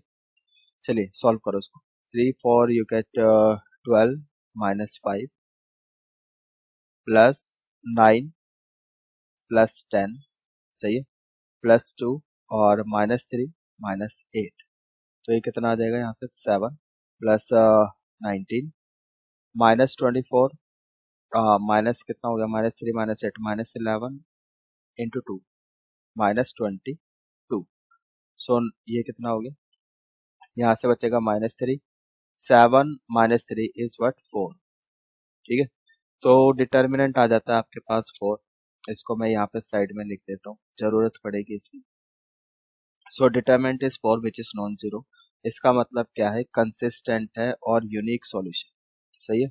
चलिए सॉल्व करो इसको। 3 4 यू गेट 12 -5 +9 +10। सही है, +2 और -3 -8। तो ये कितना आ जाएगा यहाँ से, 7 +19 -24, माइनस कितना हो गया, -3 -8 -11 इंटू 2 -22। सो ये कितना हो गया, यहाँ से बचेगा -3, 7 -3 इज व्हाट, 4। ठीक है, तो डिटर्मिनेंट आ जाता है आपके पास 4। इसको मैं यहाँ पे साइड में लिख देता हूँ, जरूरत पड़ेगी इसकी। So determinant is 4 which is non zero. इसका मतलब क्या है, कंसिस्टेंट है और यूनिक सॉल्यूशन। सही है,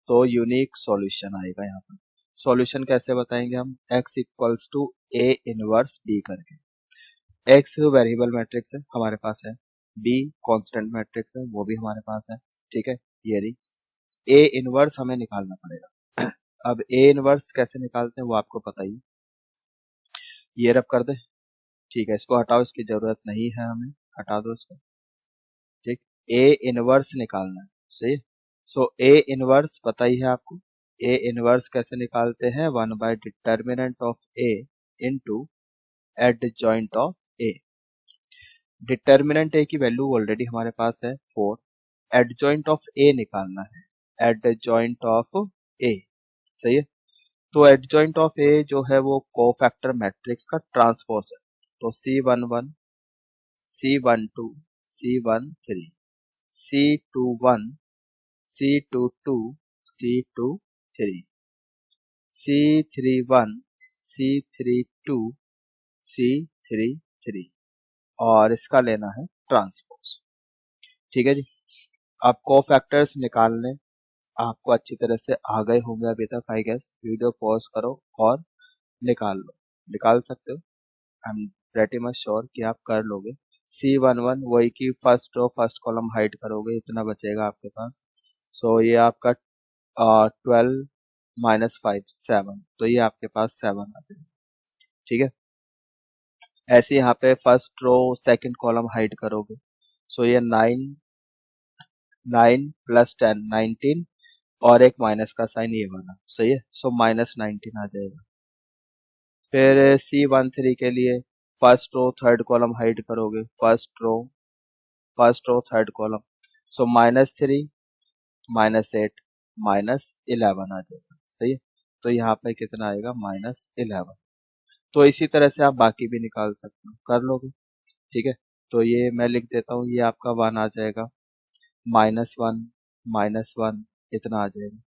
तो यूनिक सॉल्यूशन आएगा यहाँ पर। सॉल्यूशन कैसे बताएंगे हम, x equals to a inverse b करके। x वेरिएबल मैट्रिक्स है हमारे पास है, b कांस्टेंट मैट्रिक्स है वो भी हमारे पास है। ठीक है, ये रही। a इनवर्स हमें निकालना पड़ेगा। अब a इनवर्स कैसे निकालते हैं वो आपको पता ही। ये रब कर दे, ठीक है, इसको हटाओ, इसकी जरूरत नहीं है हमें, हटा दो इसको। ठीक, a इनवर्स निकालना है। सही। सो a इनवर्स पता ही है आपको। a इनवर्स कैसे निकालते हैं, 1 / determinant of a into adjoint of a। Determinant a की वैल्यू ऑलरेडी हमारे पास है 4, एडजॉइंट ऑफ a निकालना है, एडजॉइंट ऑफ a। सही है, तो एडजॉइंट ऑफ a जो है वो कोफैक्टर मैट्रिक्स का ट्रांसपोज है। तो C11 C12 C13 C21 C22 C23 C31 C32 C33, और इसका लेना है ट्रांसपोज। ठीक है जी। अब कोफैक्टर्स निकालने आपको अच्छी तरह से आ गए होंगे अभी तक, आई गेस। वीडियो पॉज करो और निकाल लो, निकाल सकते हो। I am pretty much sure कि आप कर लोगे। C11 वही की first row first column hide करोगे, इतना बचेगा आपके पास। सो ये आपका 12 -5 7, तो ये आपके पास 7 आ जाएगा। ठीक है, ऐसे यहाँ पे first row second column hide करोगे, सो ये 9 + 10 19, और एक माइनस का साइन ये वाला। सही है, सो -19 आ जाएगा। फिर C13 के लिए first row third column hide करोगे, first row third column, so -3 -8 -11 आ जाएगा। सही है, तो यहाँ पे कितना आएगा, -11। तो इसी तरह से आप बाकी भी निकाल सकते हो, कर लोगे। ठीक है, तो ये मैं लिख देता हूँ, ये आपका 1 आ जाएगा, -1 -1 इतना आ जाएगा,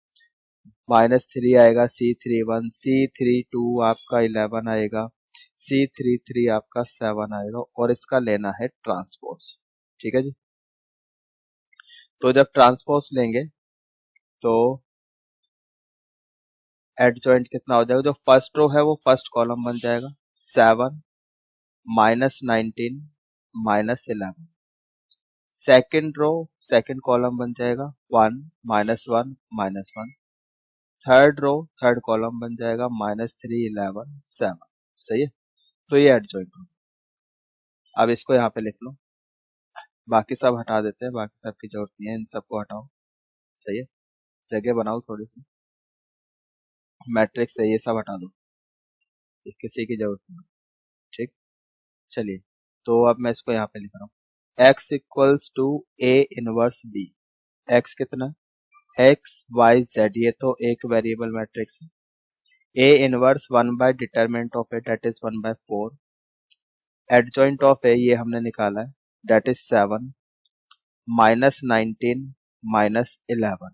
-3 आएगा, C31 C32 आपका 11 आएगा, C33 आपका 7 आएगा, और इसका लेना है ट्रांसपोज। ठीक है जी। तो जब ट्रांसपोज लेंगे तो एडजॉइंट कितना हो जाएगा, जो फर्स्ट रो है वो फर्स्ट कॉलम बन जाएगा, 7 -19 -11। सेकंड रो सेकंड कॉलम बन जाएगा, 1 -1 -1। थर्ड रो थर्ड कॉलम बन जाएगा, -3 11 7। सही है, तो ये एडजॉइंट हो। अब इसको यहाँ पे लिख लो, बाकी सब हटा देते हैं, बाकी सब की जरूरत नहीं है, इन सबको हटाओ। सही है, जगह बनाओ थोड़ी सी, मैट्रिक्स है ये सब हटा दो, किसी की जरूरत नहीं। ठीक, चलिए, तो अब मैं इसको यहाँ पे लिख रहा हूँ, x equals to a inverse b। x कितना, x y z, ये तो एक वेरिएबल मैट्रिक्स है। a inverse 1 by determinant of A that is 1/4, adjoint of A ये हमने निकाला है दैट इज 7, माइनस 19 माइनस 11,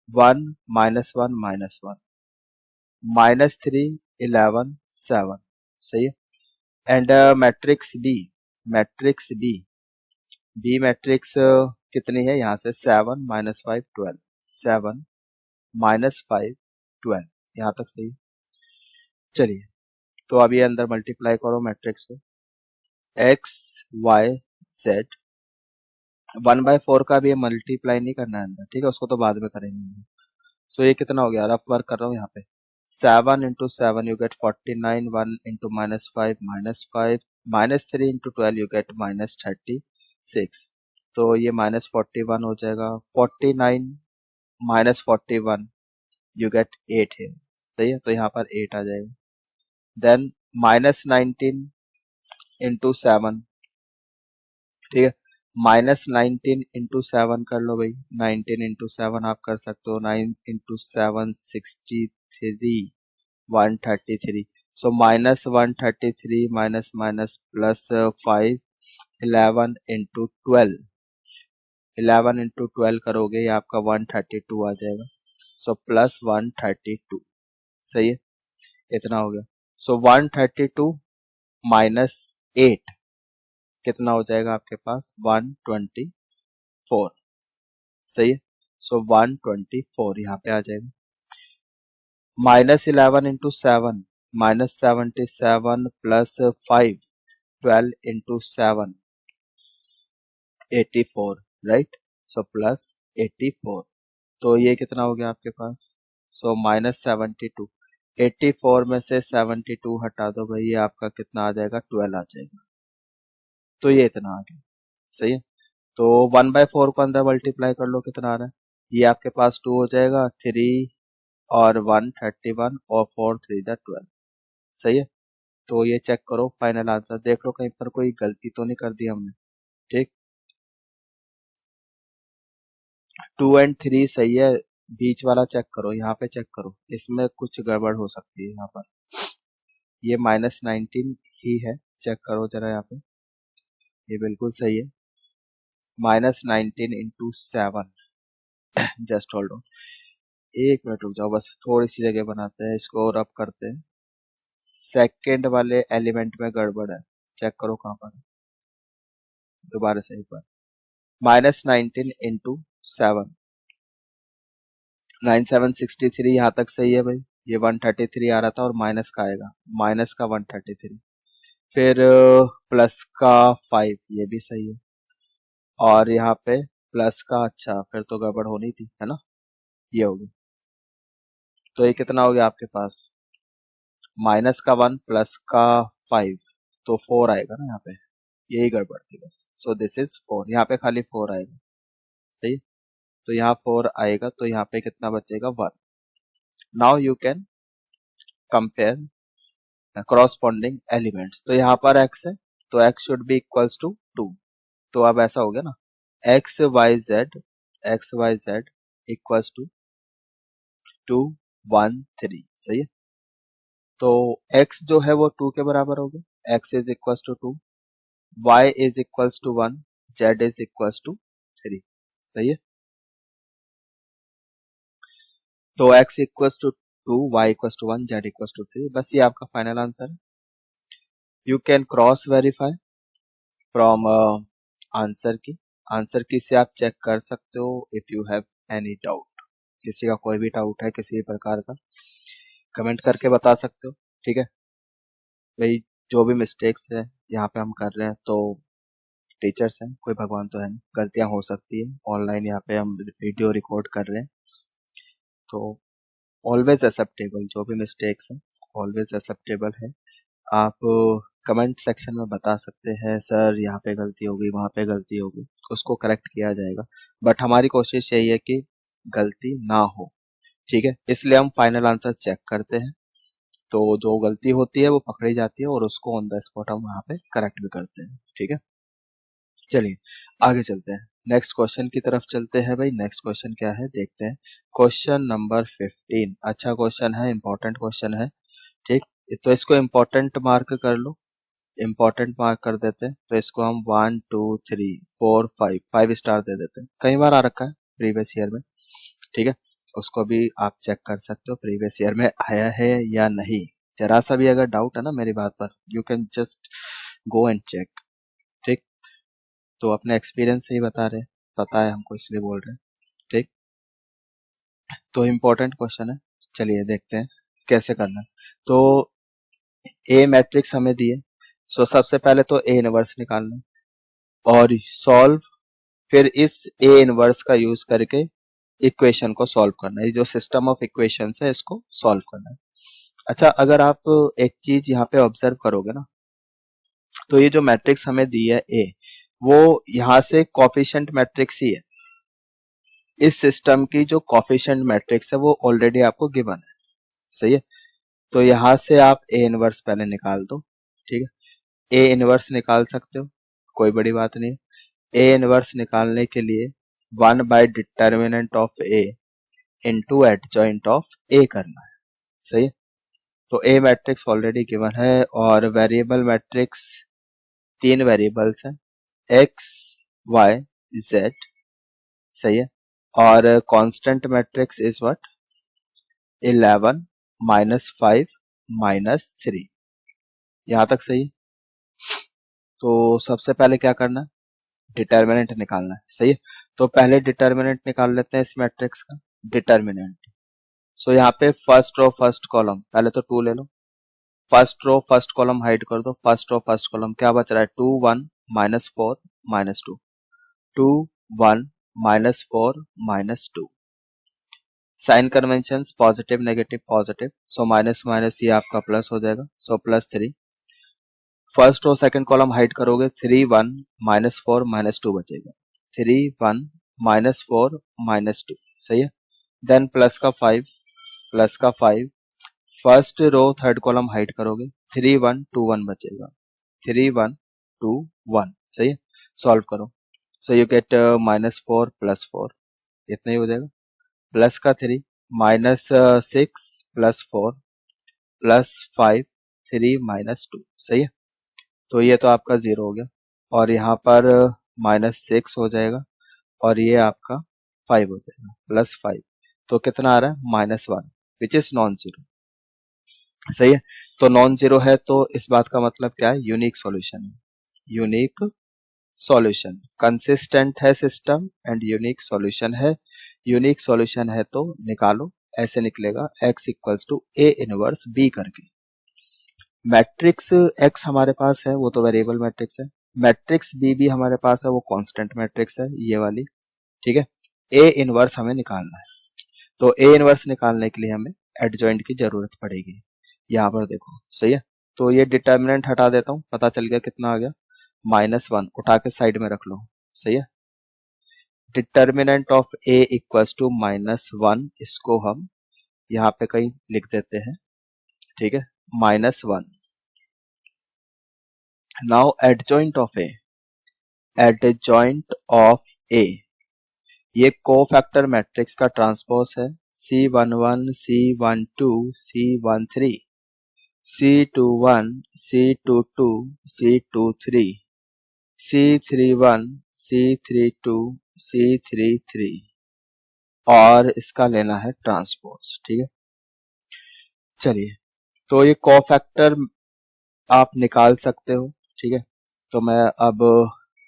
1 -1 -1, -3 11 7। सही है, and matrix B, matrix B, B matrix कितनी है, यहाँ से 7 -5 12, 7 -5 12, यहाँ तक सही है। चलिए, तो अब ये अंदर मल्टीप्लाई करो मैट्रिक्स को, x y z, 1/4 का भी ये मल्टीप्लाई नहीं करना है अंदर, ठीक है, उसको तो बाद में करेंगे। सो ये कितना हो गया, रफ वर्क कर रहा हूँ यहाँ पे, 7 into 7 you get 49, 1 into -5 -5, -3 into 12 you get -36, तो ये -41 हो जाएगा, 49 -41 you get 8 है। सही है, तो यहाँ पर 8 आ जाएगा, देन -19 into 7, ठीक है, -19 into 7 कर लो भाई, 19 into 7 आप कर सकते हो, 9 into 7 63, 133, so -133 minus minus plus 5, 11 into 12, 11 into 12 करोगे ये आपका 132 आ जाएगा, so plus 132। सही है, इतना हो गया, so 132 minus 8 कितना हो जाएगा आपके पास, 124। सही है, so 124 यहाँ पे आ जाएगा, -11 into 7 -77 plus 5, 12 into 7 84, right, so plus 84, तो ये कितना हो गया आपके पास, सो -72, 84 में से 72 हटा दो भाई, ये आपका कितना आ जाएगा, 12 आ जाएगा, तो ये इतना आ गया। सही है, तो 1/4 को अंदर मल्टीप्लाई कर लो, कितना आ रहा है, ये आपके पास 2 हो जाएगा, 3 और 1 31 और 4 3 12। सही है, तो ये चेक करो, फाइनल आंसर देख लो कहीं पर कोई गलती तो नहीं कर दी हमने। ठीक, 2 और 3 सही है, बीच वाला चेक करो, यहाँ पे चेक करो, इसमें कुछ गड़बड़ हो सकती है, यहाँ पर ये -19 ही है, चेक करो जरा यहाँ पे, ये बिल्कुल सही है, -19 into 7, जस्ट होल्ड ऑन, एक मिनट रुक जाओ, बस थोड़ी सी जगह बनाते हैं इसको और अब करते हैं, सेकेंड वाले एलिमेंट में गड़बड़ है, चेक करो कहाँ पर, दोबारा से एक बार, -19 into 7, 9763 यहाँ तक सही है भाई, ये 133 आ रहा था और माइनस का आएगा, माइनस का 133, फिर प्लस का 5, ये भी सही है, और यहाँ पे प्लस का, अच्छा फिर तो गड़बड़ होनी थी, है ना, ये होगी, तो ये कितना हो गया आपके पास, माइनस का 1 प्लस का 5, तो 4 आएगा ना यहाँ पे, यही गड़बड़ थी बस, सो दिस इज 4, यहाँ पे खाली 4 आएगा। सही, तो यहाँ 4 आएगा, तो यहाँ पे कितना बचेगा, 1। Now you can compare corresponding elements, तो यहाँ पर x है, तो x should be equals to 2, तो अब ऐसा हो गया ना, x y z equals to 2 1 3। सही है, तो x जो है वो 2 के बराबर हो गया, x is equals to 2, y is equals to 1, z is equals to 3। सही है, तो x equals to 2, y equals to 1, z equals to 3, बस ये आपका फाइनल आंसर है। You can cross verify from answer key से आप चेक कर सकते हो, if you have any doubt, किसी का कोई भी डाउट है किसी भी प्रकार का, कमेंट करके बता सकते हो। ठीक है भाई, जो भी मिस्टेक्स है यहाँ पे हम कर रहे हैं, तो टीचर्स हैं, कोई भगवान तो है नहीं, गलतियां हो सकती है, ऑनलाइन यहाँ पे हम वीडियो रिकॉर्ड कर रहे हैं, तो ऑलवेज एक्सेप्टेबल, जो भी मिस्टेक्स हैं ऑलवेज एक्सेप्टेबल है, आप कमेंट सेक्शन में बता सकते हैं सर यहाँ पे गलती होगी, वहाँ पे गलती होगी, उसको करेक्ट किया जाएगा। बट हमारी कोशिश यही है कि गलती ना हो, ठीक है। इसलिए हम फाइनल आंसर चेक करते हैं, तो जो गलती होती है वो पकड़ी जाती है और उसको ऑन द स्पॉट हम वहाँ पे करेक्ट भी करते हैं, ठीक है। चलिए आगे चलते हैं, नेक्स्ट क्वेश्चन की तरफ चलते हैं भाई। नेक्स्ट क्वेश्चन क्या है देखते हैं, क्वेश्चन नंबर 15। अच्छा क्वेश्चन है, इंपॉर्टेंट क्वेश्चन है, ठीक। तो इसको इम्पोर्टेंट मार्क कर लो, इम्पोर्टेंट मार्क कर देते हैं। तो इसको हम 1 2 3 4 5 स्टार दे देते हैं। कई बार आ रखा है प्रीवियस ईयर में, ठीक है। उसको भी आप चेक कर सकते हो प्रीवियस ईयर में आया है या नहीं। जरा सा भी अगर डाउट है ना मेरी बात पर, you can just go and check, ठीक। तो अपने एक्सपीरियंस से ही बता रहे हैं, पता है हमको इसलिए बोल रहे हैं, ठीक। तो इम्पोर्टेंट क्वेश्चन है, चलिए देखते हैं कैसे करना है। तो ए मैट्रिक्स हमें दिए, सो सबसे पहले तो ए इनवर्स निकालना है और सॉल्व, फिर इस ए इनवर्स का यूज करके इक्वेशन को सॉल्व करना है। ये जो सिस्टम ऑफ इक्वेशंस है इसको सॉल्व करना है। अच्छा अगर आप एक चीज यहाँ पे ऑब्जर्व करोगे ना, तो ये जो मैट्रिक्स हमें दी है ए, वो यहाँ से कोफिशिएंट मैट्रिक्स ही है। इस सिस्टम की जो कोफिशिएंट मैट्रिक्स है वो ऑलरेडी आपको गिवन है, सही है। तो यहाँ से आप ए इनवर्स पहले निकाल दो, ठीक है। ए इनवर्स निकाल सकते हो, कोई बड़ी बात नहीं है। ए इनवर्स निकालने के लिए one by determinant of A into adjoint of A करना है, सही है। तो ए मैट्रिक्स ऑलरेडी गिवन है और वेरिएबल मैट्रिक्स 3 वेरिएबल्स हैं, एक्स वाई जेड, सही है। और कांस्टेंट मैट्रिक्स इज व्हाट, 11 -5 -3, यहाँ तक सही है। तो सबसे पहले क्या करना है, डिटर्मिनेंट निकालना है, सही है। तो पहले डिटर्मिनेंट निकाल लेते हैं इस मैट्रिक्स का, डिटर्मिनेंट। सो यहाँ पे फर्स्ट रो फर्स्ट कॉलम, पहले तो 2 ले लो, first row first column hide कर दो, फर्स्ट रो फर्स्ट कॉलम क्या बच रहा है, 2 1 -4 -2, 2 1 -4 -2। Sign convention positive negative positive, so minus minus ये आपका प्लस हो जाएगा, so +3। First row second column hide करोगे, 3 1 -4 -2 बचेगा, 3 1 -4 -2, सही है। देन प्लस का 5, first row third column hide करोगे, 3 1 2 1 बचेगा, 3 1 2 1, सही है। सॉल्व करो, सो यू गेट -4 +4, इतना ही हो जाएगा। प्लस का 3 -6 +4 +5 3 -2, सही है। तो ये तो आपका 0 हो गया और यहाँ पर -6 हो जाएगा और ये आपका 5 हो जाएगा, +5। तो कितना आ रहा है, -1, विच इज नॉन जीरो, सही है। तो नॉन जीरो है तो इस बात का मतलब क्या है, यूनिक सॉल्यूशन है, यूनिक सॉल्यूशन। कंसिस्टेंट है सिस्टम एंड यूनिक सॉल्यूशन है, यूनिक सॉल्यूशन है तो निकालो, ऐसे निकलेगा x equals to A inverse B करके। मैट्रिक्स x हमारे पास है, वो तो वेरिएबल मैट्रिक्स है, मैट्रिक्स बी भी हमारे पास है, वो कांस्टेंट मैट्रिक्स है, ये वाली, ठीक है। ए इनवर्स हमें निकालना है, तो ए इनवर्स निकालने के लिए हमें एडजॉइंट की जरूरत पड़ेगी। यहाँ पर देखो, सही है। तो ये डिटर्मिनेंट हटा देता हूँ, पता चल गया कितना आ गया, -1, उठा के साइड में रख लो, सही है। Determinant of A equals to -1, इसको हम यहाँ पे कहीं लिख देते हैं, ठीक है, -1। Now adjoint of A, adjoint of A, ये कोफैक्टर मैट्रिक्स का ट्रांसपोज है, C11 C12 C13 C21 C22 C23 C31 C32 C33 और इसका लेना है ट्रांसपोज, ठीक है। चलिए तो ये कोफैक्टर आप निकाल सकते हो, ठीक है। तो मैं अब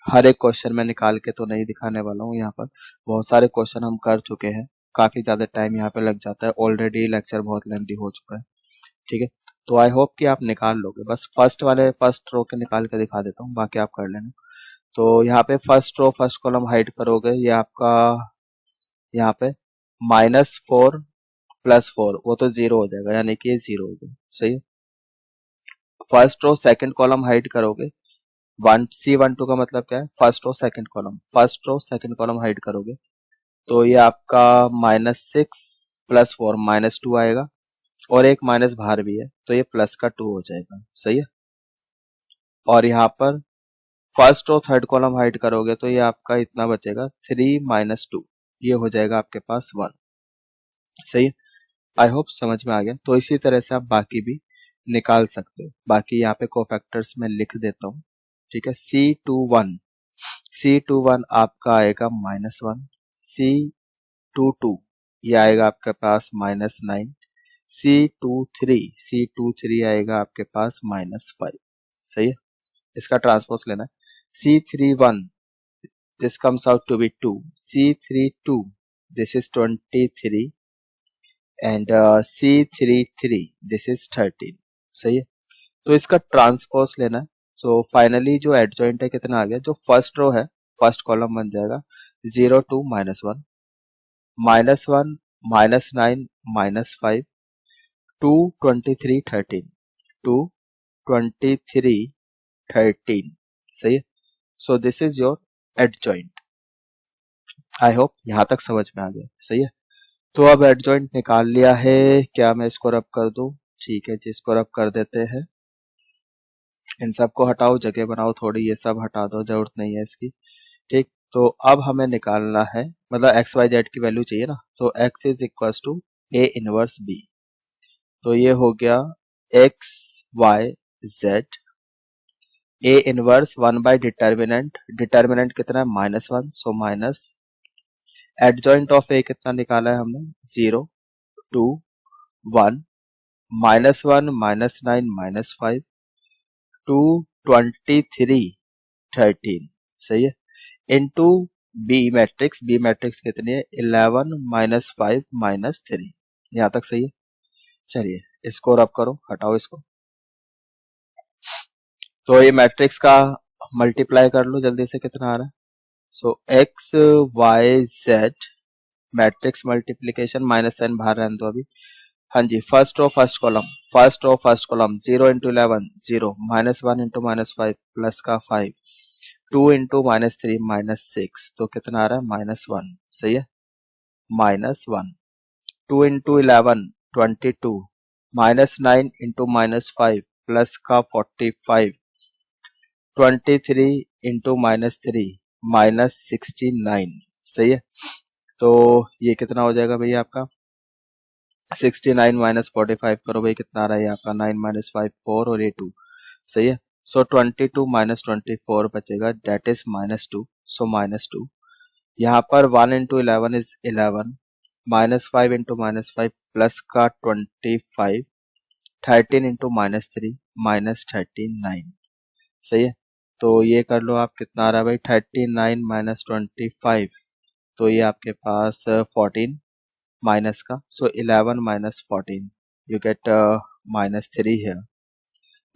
हर एक क्वेश्चन में निकाल के तो नहीं दिखाने वाला हूँ, यहाँ पर बहुत सारे क्वेश्चन हम कर चुके हैं, काफी ज्यादा टाइम यहाँ पे लग जाता है, ऑलरेडी लेक्चर बहुत लेंथी हो चुका है, ठीक है। तो आई होप कि आप निकाल लोगे, बस फर्स्ट रो के निकाल के दिखा देता हूँ, बाकी आप कर लेना। तो यहाँ पे first row first column hide करोगे, ये आपका यहाँ पे -4 +4, वो तो 0 हो जाएगा, यानी कि ये 0 हो गया, सही है। First row second column hide करोगे, C12 का मतलब क्या है, first row second column, first row second column hide करोगे तो ये आपका -6 + 4 -2 आएगा, और एक माइनस बाहर भी है तो ये प्लस का 2 हो जाएगा, सही है। और यहाँ पर फर्स्ट और थर्ड कॉलम हाइड करोगे तो ये आपका इतना बचेगा 3 - 2, ये हो जाएगा आपके पास 1, सही है। आई होप समझ में आ गया। तो इसी तरह से आप बाकी भी निकाल सकते हो। बाकी यहाँ पे कोफैक्टर्स में लिख देता हूँ, ठीक है। C21 आपका आएगा -1, C22 ये आएगा आपके पास -9, C23 आएगा आपके पास -5, सही है। इसका ट्रांसपोज लेना है। C31 this comes out to be 2, C32 this is 23 and C33 this is 13, सही है। तो इसका ट्रांसपोज लेना है। सो फाइनली जो एडजॉइंट है कितना आ गया, जो फर्स्ट रो है फर्स्ट कॉलम बन जाएगा 0 2 -1 -1 -9 -5 2 23 13 2 23 13, सही है। So this is your adjoint. I hope यहाँ तक समझ में आ गया, सही है। तो अब एडजॉइंट निकाल लिया है, क्या मैं इसको रब कर दूं? ठीक है जी, इसको रब कर देते हैं। इन सब को हटाओ, जगह बनाओ थोड़ी, ये सब हटा दो, जरूरत नहीं है इसकी, ठीक। तो अब हमें निकालना है, मतलब एक्स वाई जेड की वैल्यू चाहिए ना, तो x is equal to A inverse B। तो ये हो गया x y z, A inverse 1 by determinant, determinant कितना है -1, so minus adjoint of A कितना निकाला है हमने 0 2 1 -1 -9 -5 2 23 13, सही है। इनटू बी मैट्रिक्स कितनी है 11 -5 -3, यहाँ तक सही है। चलिए इसको रब करो, हटाओ इसको। तो ये मैट्रिक्स का मल्टीप्लाई कर लो जल्दी से, कितना आ रहा है। So x Y Z matrix multiplication, minus sign बाहर रहने दो अभी। हाँ जी, first row first column 0 × 11 0 -1 × -5 plus का 5 2 × -3 -6, तो कितना आ रहा है -1, सही है। -1 2 × 11 22 -9 × -5 प्लस का 45 23 × -3 -69, सही है। तो ये कितना हो जाएगा भैया आपका 69 - 45 करो भाई, कितना आ रहा है आपका 9 - 5 4 और ये 2, सही है। सो 22 - 24 बचेगा, दैट इज -2, सो -2। यहाँ पर 1 × 11 इज 11 -5 × -5 प्लस का 25 13 × -3 -39, सही है। तो ये कर लो आप, कितना आ रहा है भाई 39 - 25, तो ये आपके पास 14 माइनस का, सो 11 - 14 यू गेट -3 है।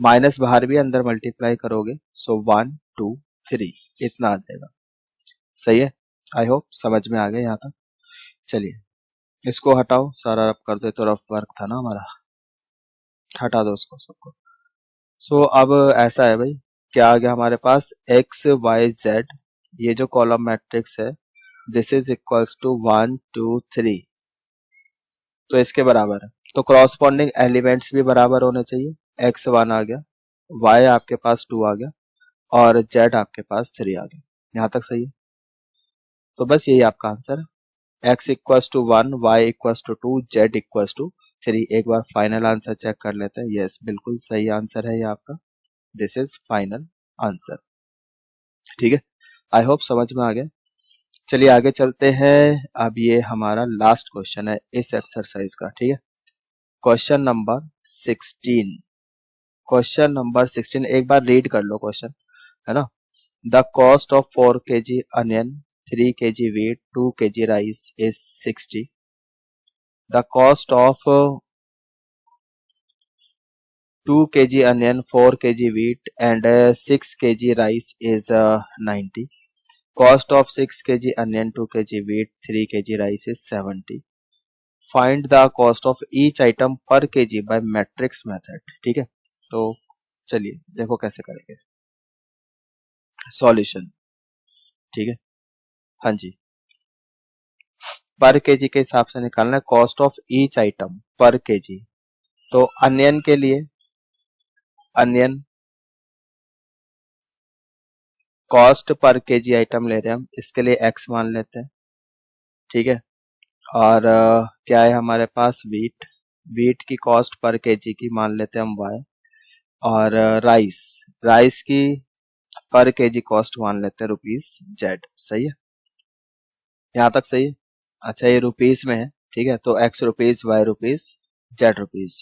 माइनस बाहर भी अंदर मल्टीप्लाई करोगे, सो 1 2 3 इतना आ जाएगा, सही है। आई होप समझ में आ गया यहाँ तक। चलिए इसको हटाओ, सारा रफ कर दो, तो रफ वर्क था ना हमारा, हटा दो उसको सबको। सो अब ऐसा है भाई, क्या आ गया हमारे पास एक्स वाई जेड, ये जो कॉलम मैट्रिक्स है दिस इज इक्वल्स टू 1 2 3, तो इसके बराबर है। तो क्रॉसपॉन्डिंग एलिमेंट्स भी बराबर होने चाहिए। एक्स 1 आ गया, वाई आपके पास 2 आ गया, और जेड आपके पास 3 आ गया, यहाँ तक सही है। तो बस यही आपका आंसर है, x equals to 1 y equals to 2 z equals to 3। एक बार फाइनल आंसर चेक कर लेते हैं। यस, बिल्कुल सही आंसर है ये आपका, दिस इज फाइनल आंसर, ठीक है। आई होप समझ में आ गया। चलिए आगे चलते हैं। अब ये हमारा लास्ट क्वेश्चन है इस एक्सरसाइज का, ठीक है। क्वेश्चन नंबर 16, क्वेश्चन नंबर 16 एक बार रीड कर लो क्वेश्चन, है ना। The cost of 4 kg onion, 3 kg wheat, 2 kg rice is 60. The cost of 2 kg onion, 4 kg wheat and 6 kg rice is 90. Cost of 6 kg onion, 2 kg wheat, 3 kg rice is 70. Find the cost of each item per kg by matrix method, ठीक है। तो चलिए देखो कैसे करेंगे सॉल्यूशन। ठीक है, हाँ जी, पर केजी के हिसाब से निकालना है कॉस्ट ऑफ ईच आइटम पर केजी। तो अनियन के लिए onion cost per KG item ले रहे हैं हम, इसके लिए एक्स मान लेते हैं। ठीक है, और क्या है हमारे पास वीट, वीट की कॉस्ट पर केजी की मान लेते हैं हम वाई। और राइस, राइस की पर केजी कॉस्ट मान लेते हैं रुपीज जेड। सही है, यहाँ तक सही है। अच्छा ये रुपीज में है, ठीक है, तो x rupees Y rupees z rupees.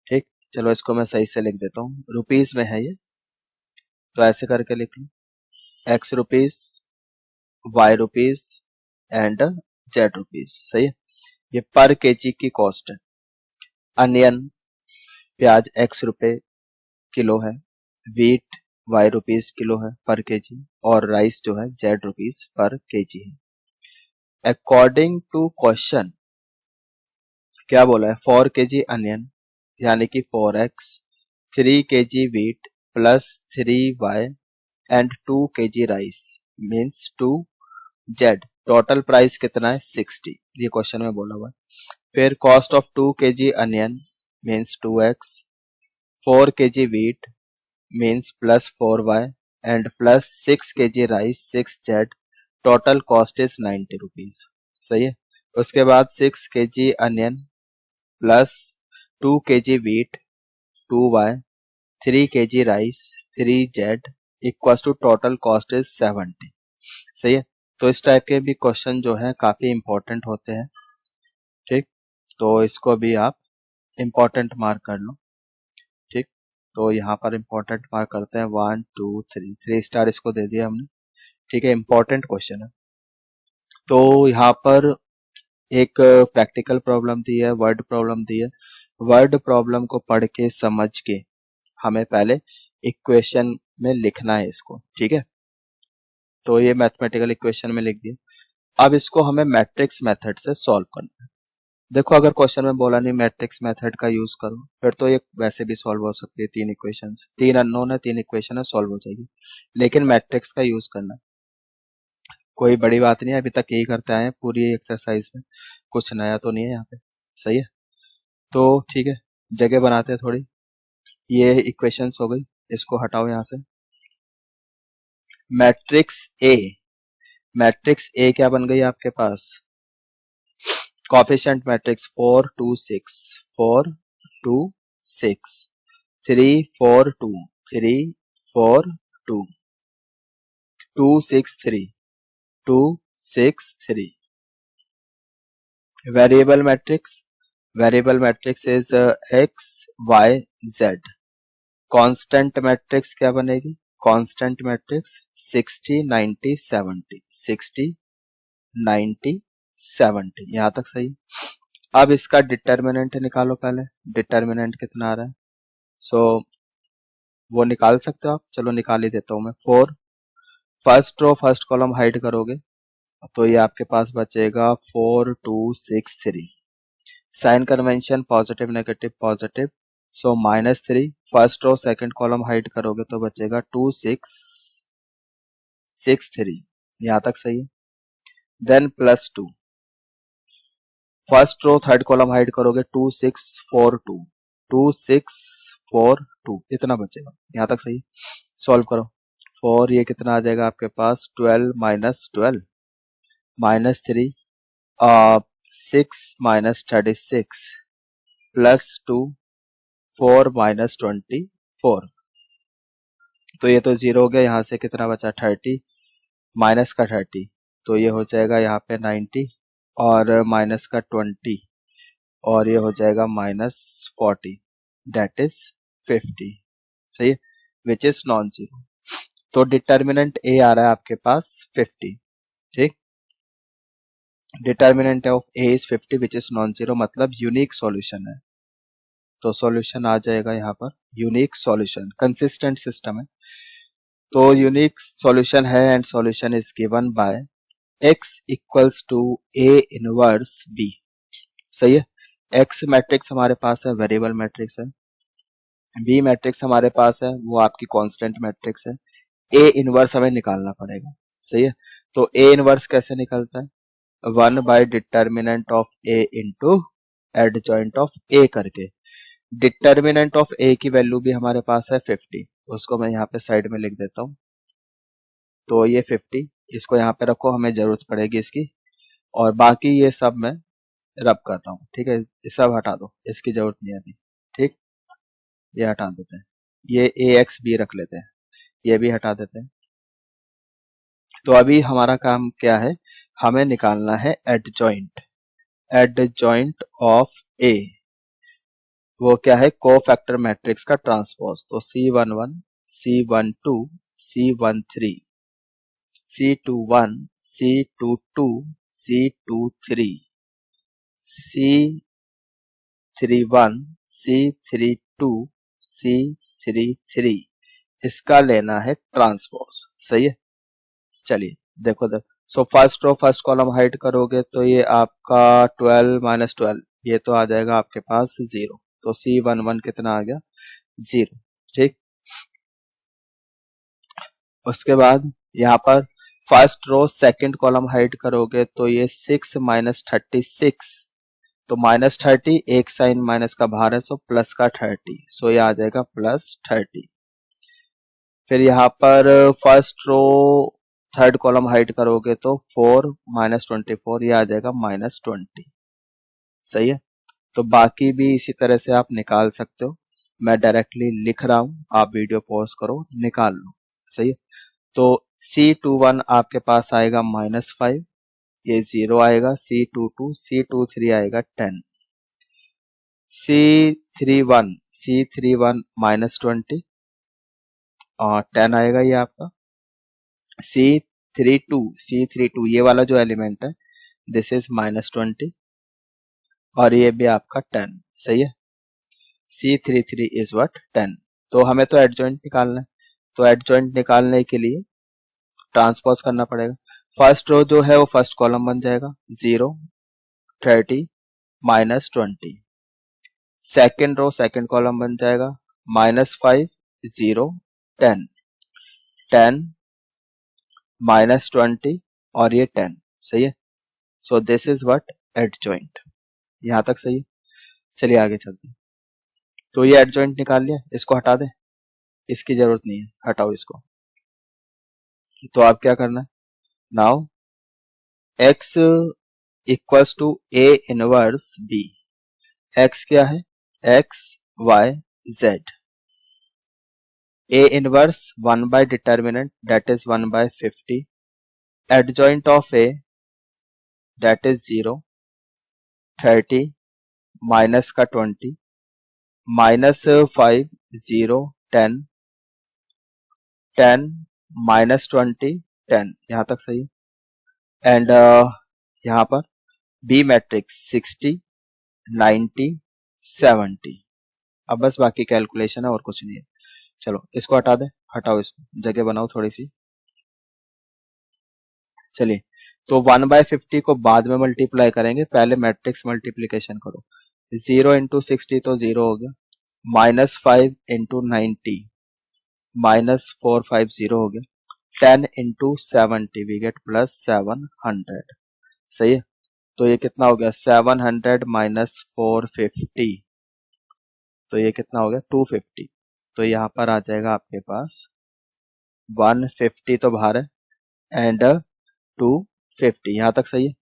ठीक, चलो इसको मैं सही से लिख देता हूँ, रुपीज में है ये, तो ऐसे करके लिख लो X rupees Y rupees and Z rupees. सही है, ये पर केजी की कॉस्ट है। अनियन प्याज एक्स रुपए किलो है, वीट वाई रुपीज किलो है पर केजी, और राइस जो है जेड रुपीज पर केजी है। अकॉर्डिंग टू क्वेश्चन क्या बोला है, 4 केजी अनियन यानी कि 4x, 3 KG wheat plus 3y and 2 KG rice means 2z। Total price कितना है 60, ये क्वेश्चन में बोला हुआ है। फिर cost of 2 kg onion means 2x, 4 kg wheat means plus 4y and plus 6 kg rice 6z। Total cost is 90 rupees. सही है, उसके बाद 6 kg onion plus 2 kg wheat 2y 3 kg rice 3z equal to total cost is 70। सही है, तो इस टाइप के भी क्वेश्चन जो है काफी इंपॉर्टेंट होते हैं। ठीक, तो इसको भी आप इंपॉर्टेंट मार्क कर लो। ठीक, तो यहाँ पर इंपॉर्टेंट मार्क करते हैं 1 2 3, 3 स्टार इसको दे दिया हमने। ठीक है, इंपॉर्टेंट क्वेश्चन है। तो यहाँ पर एक प्रैक्टिकल प्रॉब्लम दी है, वर्ड प्रॉब्लम दी है। वर्ड प्रॉब्लम को पढ़ के समझ के हमें पहले इक्वेशन में लिखना है इसको। ठीक है, तो ये मैथमेटिकल इक्वेशन में लिख दिया। अब इसको हमें मैट्रिक्स मेथड से सॉल्व करना है। देखो अगर क्वेश्चन में बोला नहीं मैट्रिक्स मेथड का यूज करो, फिर तो ये वैसे भी सॉल्व हो सकती है। 3 इक्वेशंस, 3 अननोन है, 3 इक्वेशन है, सॉल्व हो जाएगी। लेकिन मैट्रिक्स का यूज करना, कोई बड़ी बात नहीं है, अभी तक यही करते आए हैं पूरी एक्सरसाइज में, कुछ नया तो नहीं है यहाँ पे। सही है, तो ठीक है, जगह बनाते हैं थोड़ी। ये इक्वेशंस हो गई, इसको हटाओ यहाँ से। मैट्रिक्स ए, मैट्रिक्स ए क्या बन गई आपके पास, coefficient matrix 4 2 6 4 2 6 3 4 2 3 4 2 2 6 3 2 6 3। Variable matrix, variable matrix is x Y z. Constant matrix क्या बनेगी, कांस्टेंट मैट्रिक्स 60 90 70 60 90 70। यहां तक सही। अब इसका डिटर्मिनेंट निकालो पहले, डिटर्मिनेंट कितना आ रहा है। सो वो निकाल सकते हो आप, चलो निकाल ही देता हूं मैं। 4 first row first column hide करोगे तो ये आपके पास बचेगा 4 2 6 3। Sign convention positive negative positive, so -3। First row second column hide करोगे तो बचेगा 2 6 6 3। यहां तक सही है। Then +2, first row third column hide करोगे 2 6 4 2 2 6 4 2, इतना बचेगा। यहां तक सही। सॉल्व करो 4, ये कितना आ जाएगा आपके पास 12 -12 -3 6 -36 +2 4 -24। तो ये तो 0 हो गया, यहाँ से कितना बचा 30 माइनस का 30, तो ये हो जाएगा यहाँ पे 90 और माइनस का 20 और ये हो जाएगा -40, डेट इज 50। सही है, विच इज नॉन जीरो। तो डिटर्मिनेंट ए आ रहा है आपके पास 50। ठीक, determinant of A is 50 which is non zero, मतलब यूनिक सॉल्यूशन है। तो सॉल्यूशन आ जाएगा यहाँ पर यूनिक सॉल्यूशन, कंसिस्टेंट सिस्टम है। तो यूनिक सॉल्यूशन है and solution is given by x equals to a inverse b। सही है, x मैट्रिक्स हमारे पास है, वेरिएबल मैट्रिक्स है। बी मैट्रिक्स हमारे पास है, वो आपकी कांस्टेंट मैट्रिक्स है। ए इनवर्स हमें निकालना पड़ेगा, सही है। तो ए इनवर्स कैसे निकलता है, one by determinant of A into adjoint of A करके। डिटर्मिनेंट ऑफ ए की वैल्यू भी हमारे पास है 50, उसको मैं यहाँ पे साइड में लिख देता हूँ। तो ये 50, इसको यहाँ पे रखो, हमें जरूरत पड़ेगी इसकी। और बाकी ये सब मैं रब कर रहा हूँ, ठीक है। ये सब हटा दो, इसकी जरूरत नहीं है अभी, ठीक। ये हटा देते हैं, ये ए एक्स बी रख लेते हैं, ये भी हटा देते हैं। तो अभी हमारा काम क्या है, हमें निकालना है एडजॉइंट ऑफ ए। वो क्या है, कोफैक्टर मैट्रिक्स का ट्रांसपोज। तो C11 C12 C13 C21 C22 C23 C31 C32 C33, इसका लेना है ट्रांसपोज, सही है। चलिए देखो so first row first column hide करोगे तो ये आपका 12 - 12, ये तो आ जाएगा आपके पास 0। तो C11 कितना आ गया, 0, ठीक। उसके बाद यहाँ पर first row second column hide करोगे तो ये 6 - 36, तो -30, एक साइन माइनस का बाहर है, सो प्लस का 30, सो ये आ जाएगा +30। फिर यहाँ पर first row third column hide करोगे तो 4 - 24, ये आ जाएगा -20, सही है। तो बाकी भी इसी तरह से आप निकाल सकते हो, मैं डायरेक्टली लिख रहा हूं, आप वीडियो पॉज करो निकाल लो, सही है। तो C21 आपके पास आएगा -5, ये 0 आएगा। C22 C23 आएगा 10। C31 -20 और 10 आएगा ये आपका। C32 ये वाला जो एलिमेंट है, दिस इज -20 और ये भी आपका 10, सही है। C33 is what, 10। तो हमें तो एडजॉइंट निकालना है, तो एडजॉइंट निकालने के लिए ट्रांसपोज करना पड़ेगा। फर्स्ट रो जो है वो फर्स्ट कॉलम बन जाएगा, 0 30 -20। सेकेंड रो सेकेंड कॉलम बन जाएगा, -5 0 10 10 -20 और ये 10, सही है। So this is what adjoint, यहां तक सही है। चलिए आगे चलते हैं। तो ये एडजॉइंट निकाल लिया, इसको हटा दे, इसकी जरूरत नहीं है, हटाओ इसको। तो आप क्या करना है, now x equals to a inverse b। x क्या है, x y z। a inverse one by determinant that is 1/50, adjoint of a that is 0 30 minus का 20 -5 0 10 10 -20 10, यहां तक सही है। एंड यहाँ पर बी मैट्रिक्स 60 90 70। अब बस बाकी कैलकुलेशन है और कुछ नहीं है। चलो इसको हटा दे, हटाओ इसको, जगह बनाओ थोड़ी सी। चलिए तो 1/50 को बाद में मल्टीप्लाई करेंगे, पहले मैट्रिक्स मल्टीप्लीकेशन करो। 0 × 60 तो 0 हो गया, -5 × 90 -450 हो गया, 10 × 70 वी गेट +700, सही है। तो ये कितना हो गया, 700 - 450, तो ये कितना हो गया 250। तो यहाँ पर आ जाएगा आपके पास 150 तो बाहर है एंड 250, यहाँ तक सही है।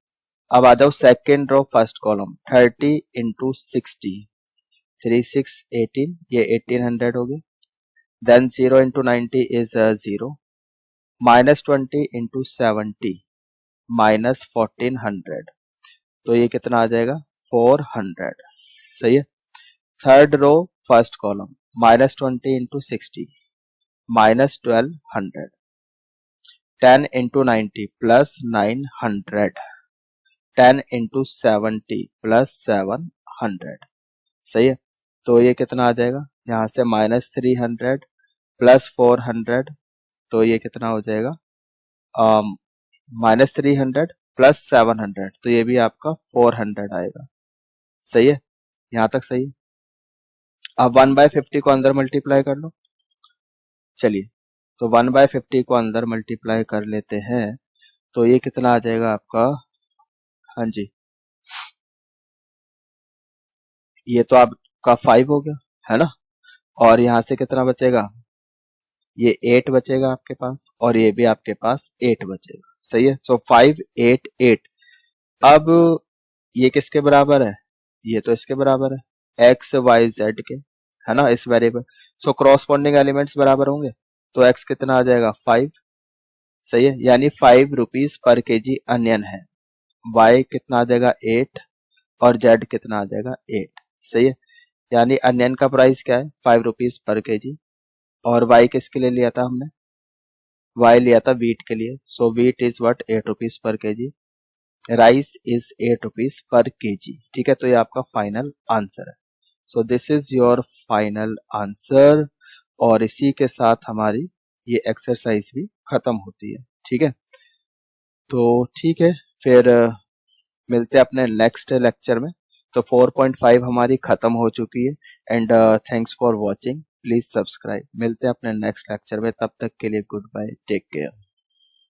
अब आ जाओ सेकेंड रो फर्स्ट कॉलम, 30 × 60 3 6 18, ये 1800 हो गया। देन 0 × 90 इज 0, -20 × 70 -1400, तो ये कितना आ जाएगा 400, सही है। थर्ड रो फर्स्ट कॉलम, -20 × 60 -1200, 10 × 90 +900, 10 × 70 +700, सही है। तो ये कितना आ जाएगा, यहाँ से -300 +400, तो ये कितना हो जाएगा -300 +700, तो ये भी आपका 400 आएगा, सही है। यहाँ तक सही है। अब 1/50 को अंदर मल्टीप्लाई कर लो। चलिए, तो 1/50 को अंदर मल्टीप्लाई कर लेते हैं, तो ये कितना आ जाएगा आपका। हाँ जी, ये तो आपका 5 हो गया, है ना। और यहाँ से कितना बचेगा, ये 8 बचेगा आपके पास, और ये भी आपके पास 8 बचेगा। सही है। सो 5 8 8। अब ये किसके बराबर है, ये तो इसके बराबर है, एक्स वाई जेड के, है ना, इस वेरिएबल। सो क्रॉसपोंडिंग एलिमेंट्स बराबर होंगे, तो एक्स कितना आ जाएगा 5। सही है, यानी 5 रुपीज पर केजी अनियन है। वाई कितना आ जाएगा 8, और जेड कितना आ जाएगा 8। सही है, यानी अनियन का प्राइस क्या है 5 रुपीज पर केजी। और वाई किसके लिए लिया था हमने, वाई लिया था वीट के लिए। So wheat is what 8 rupees per KG, rice is 8 rupees per KG. ठीक है, तो ये आपका फाइनल आंसर है। So this is your final answer. और इसी के साथ हमारी ये एक्सरसाइज भी खत्म होती है। ठीक है, तो ठीक है, फिर मिलते हैं अपने नेक्स्ट लेक्चर में। तो 4.5 हमारी खत्म हो चुकी है। And thanks for watching, please subscribe. मिलते हैं अपने नेक्स्ट लेक्चर में, तब तक के लिए गुड बाय, टेक केयर।